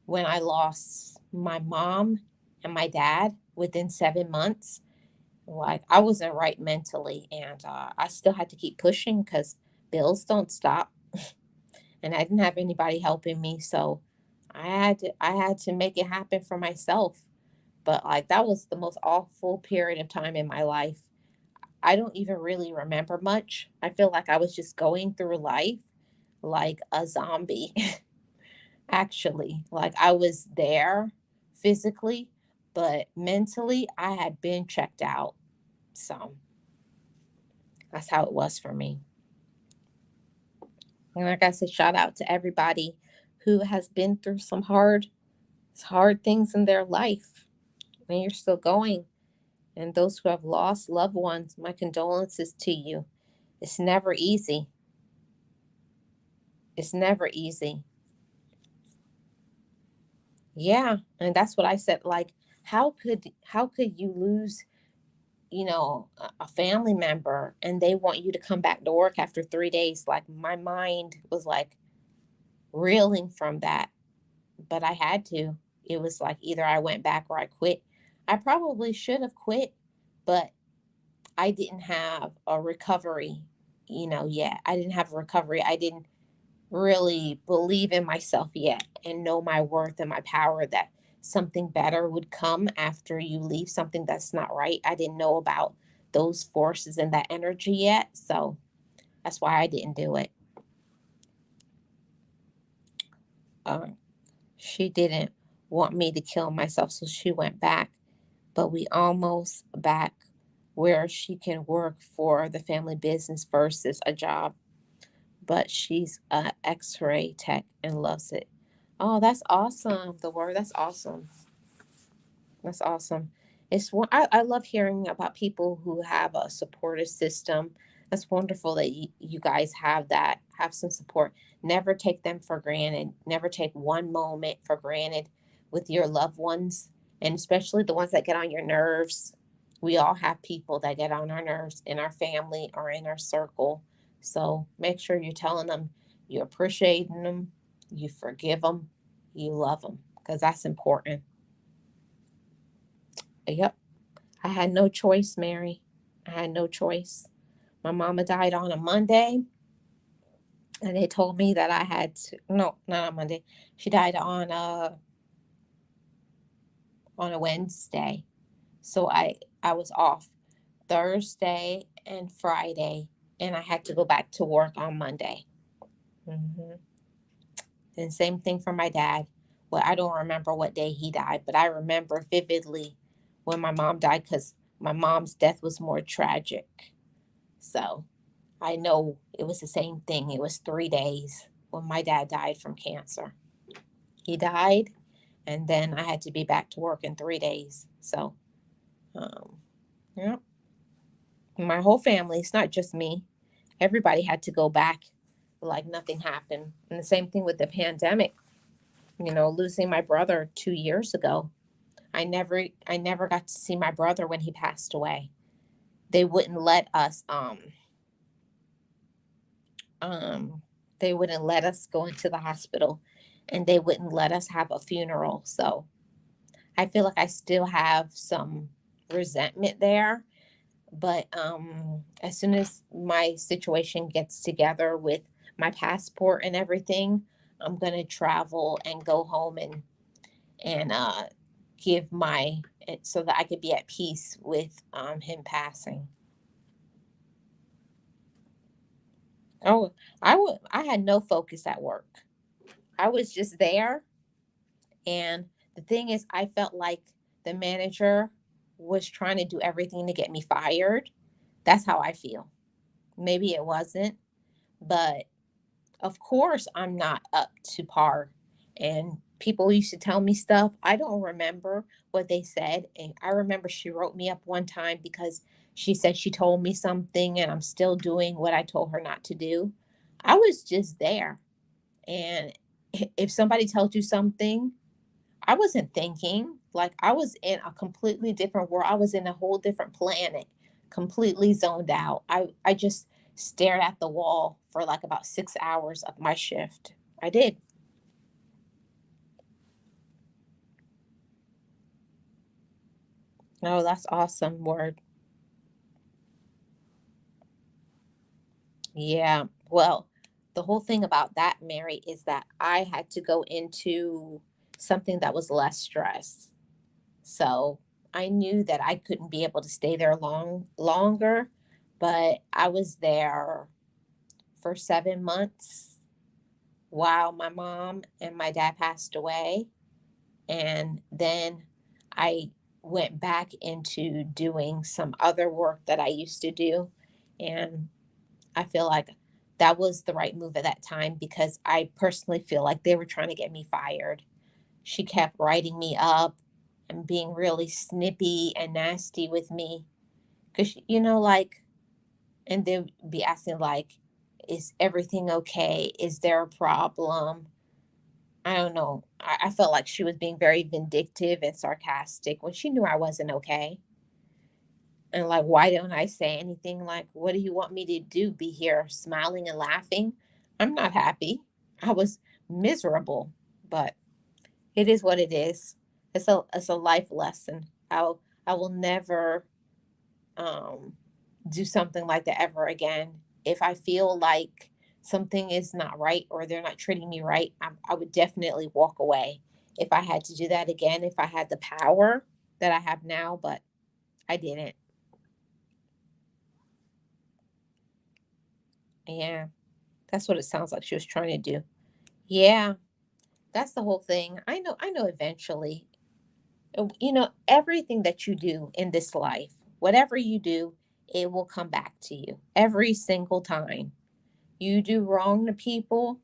when I lost my mom and my dad within 7 months, like I wasn't right mentally. And I still had to keep pushing because bills don't stop. And I didn't have anybody helping me. So I had to make it happen for myself. But like that was the most awful period of time in my life. I don't even really remember much. I feel like I was just going through life like a zombie, actually. Like I was there physically, but mentally, I had been checked out. So that's how it was for me. And like I said, shout out to everybody who has been through some hard things in their life. And you're still going. And those who have lost loved ones, my condolences to you. It's never easy. It's never easy. Yeah, and that's what I said. Like, how could you lose, a family member and they want you to come back to work after 3 days? Like my mind was like reeling from that, but I had to. It was like either I went back or I quit. I probably should have quit, but I didn't have a recovery, yet. I didn't have a recovery. I didn't really believe in myself yet and know my worth and my power that something better would come after you leave something that's not right. I didn't know about those forces and that energy yet. So That's why I didn't do it. Um, she didn't want me to kill myself, so she went back. But we almost back where she can work for the family business versus a job. But she's a X-ray tech and loves it. Oh, that's awesome. The word, that's awesome. That's awesome. I love hearing about people who have a supportive system. That's wonderful that you guys have that, have some support. Never take them for granted. Never take one moment for granted with your loved ones, and especially the ones that get on your nerves. We all have people that get on our nerves in our family or in our circle. So make sure you're telling them you appreciate them, you forgive them, you love them, because that's important. Yep. I had no choice, Mary. I had no choice. My mama died on a Monday, and they told me that I had to, no, not on Monday. She died on a Wednesday. So I was off Thursday and Friday, and I had to go back to work on Monday. hmm And same thing for my dad. Well, I don't remember what day he died, but I remember vividly when my mom died, because my mom's death was more tragic. So I know it was the same thing. It was 3 days when my dad died from cancer. He died, and then I had to be back to work in 3 days. So, um, yeah, my whole family, it's not just me, everybody had to go back like nothing happened. And the same thing with the pandemic, losing my brother 2 years ago. I never got to see my brother when he passed away. They wouldn't let us um, they wouldn't let us go into the hospital, and they wouldn't let us have a funeral. So I feel like I still have some resentment there. But as soon as my situation gets together with my passport and everything, I'm going to travel and go home and give my, so that I could be at peace with him passing. Oh, I had no focus at work. I was just there. And the thing is, I felt like the manager was trying to do everything to get me fired. That's how I feel. Maybe it wasn't, but of course, I'm not up to par. And people used to tell me stuff. I don't remember what they said. And I remember she wrote me up one time because she said she told me something and I'm still doing what I told her not to do. I was just there. And if somebody tells you something, I wasn't thinking. Like, I was in a completely different world. I was in a whole different planet, completely zoned out. I just stared at the wall for like about 6 hours of my shift. I did. No, that's awesome word. Yeah. Well, the whole thing about that, Mary, is that I had to go into something that was less stress. So I knew that I couldn't be able to stay there longer, but I was there for 7 months while my mom and my dad passed away. And then I went back into doing some other work that I used to do. And I feel like that was the right move at that time, because I personally feel like they were trying to get me fired. She kept writing me up and being really snippy and nasty with me. Because, like, and they'd be asking, like, is everything okay? Is there a problem? I don't know. I felt like she was being very vindictive and sarcastic when she knew I wasn't okay. And like, why don't I say anything? Like, what do you want me to do? Be here smiling and laughing? I'm not happy. I was miserable, but it is what it is. It's a life lesson. I will never um do something like that ever again. If I feel like something is not right or they're not treating me right, I would definitely walk away if I had to do that again, if I had the power that I have now, but I didn't. Yeah, that's what it sounds like she was trying to do. Yeah, that's the whole thing. I know eventually, everything that you do in this life, whatever you do, it will come back to you every single time. You do wrong to people,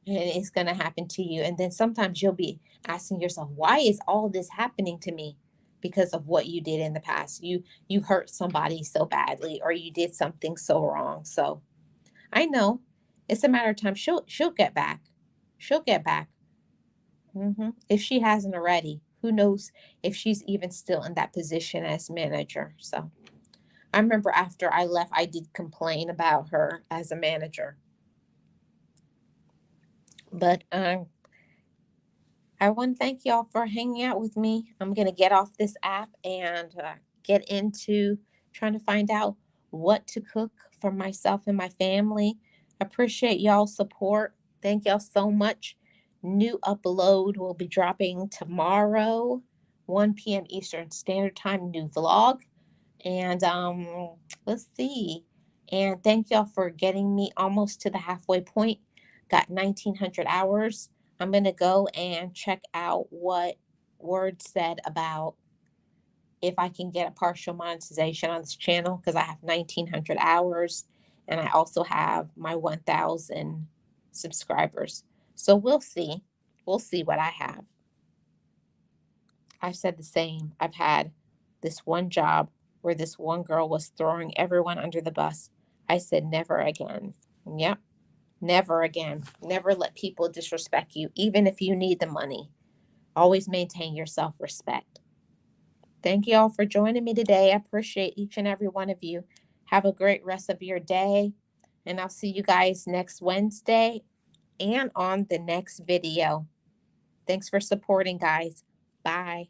and it's going to happen to you. And then sometimes you'll be asking yourself, why is all this happening to me? Because of what you did in the past. You hurt somebody so badly, or you did something so wrong. So I know it's a matter of time. She'll get back. She'll get back. If she hasn't already. Who knows if she's even still in that position as manager. So I remember after I left, I did complain about her as a manager. But I want to thank y'all for hanging out with me. I'm going to get off this app and get into trying to find out what to cook for myself and my family. Appreciate y'all's support. Thank y'all so much. New upload will be dropping tomorrow, 1 p.m. Eastern Standard Time, new vlog. And let's see. And thank y'all for getting me almost to the halfway point. Got 1,900 hours. I'm going to go and check out what Word said about if I can get a partial monetization on this channel, because I have 1,900 hours and I also have my 1,000 subscribers. So we'll see. We'll see what I have. I've said the same. I've had this one job where this one girl was throwing everyone under the bus. I said, never again. Yep, never again. Never let people disrespect you, even if you need the money. Always maintain your self respect. Thank you all for joining me today. I appreciate each and every one of you. Have a great rest of your day. And I'll see you guys next Wednesday and on the next video. Thanks for supporting, guys. Bye.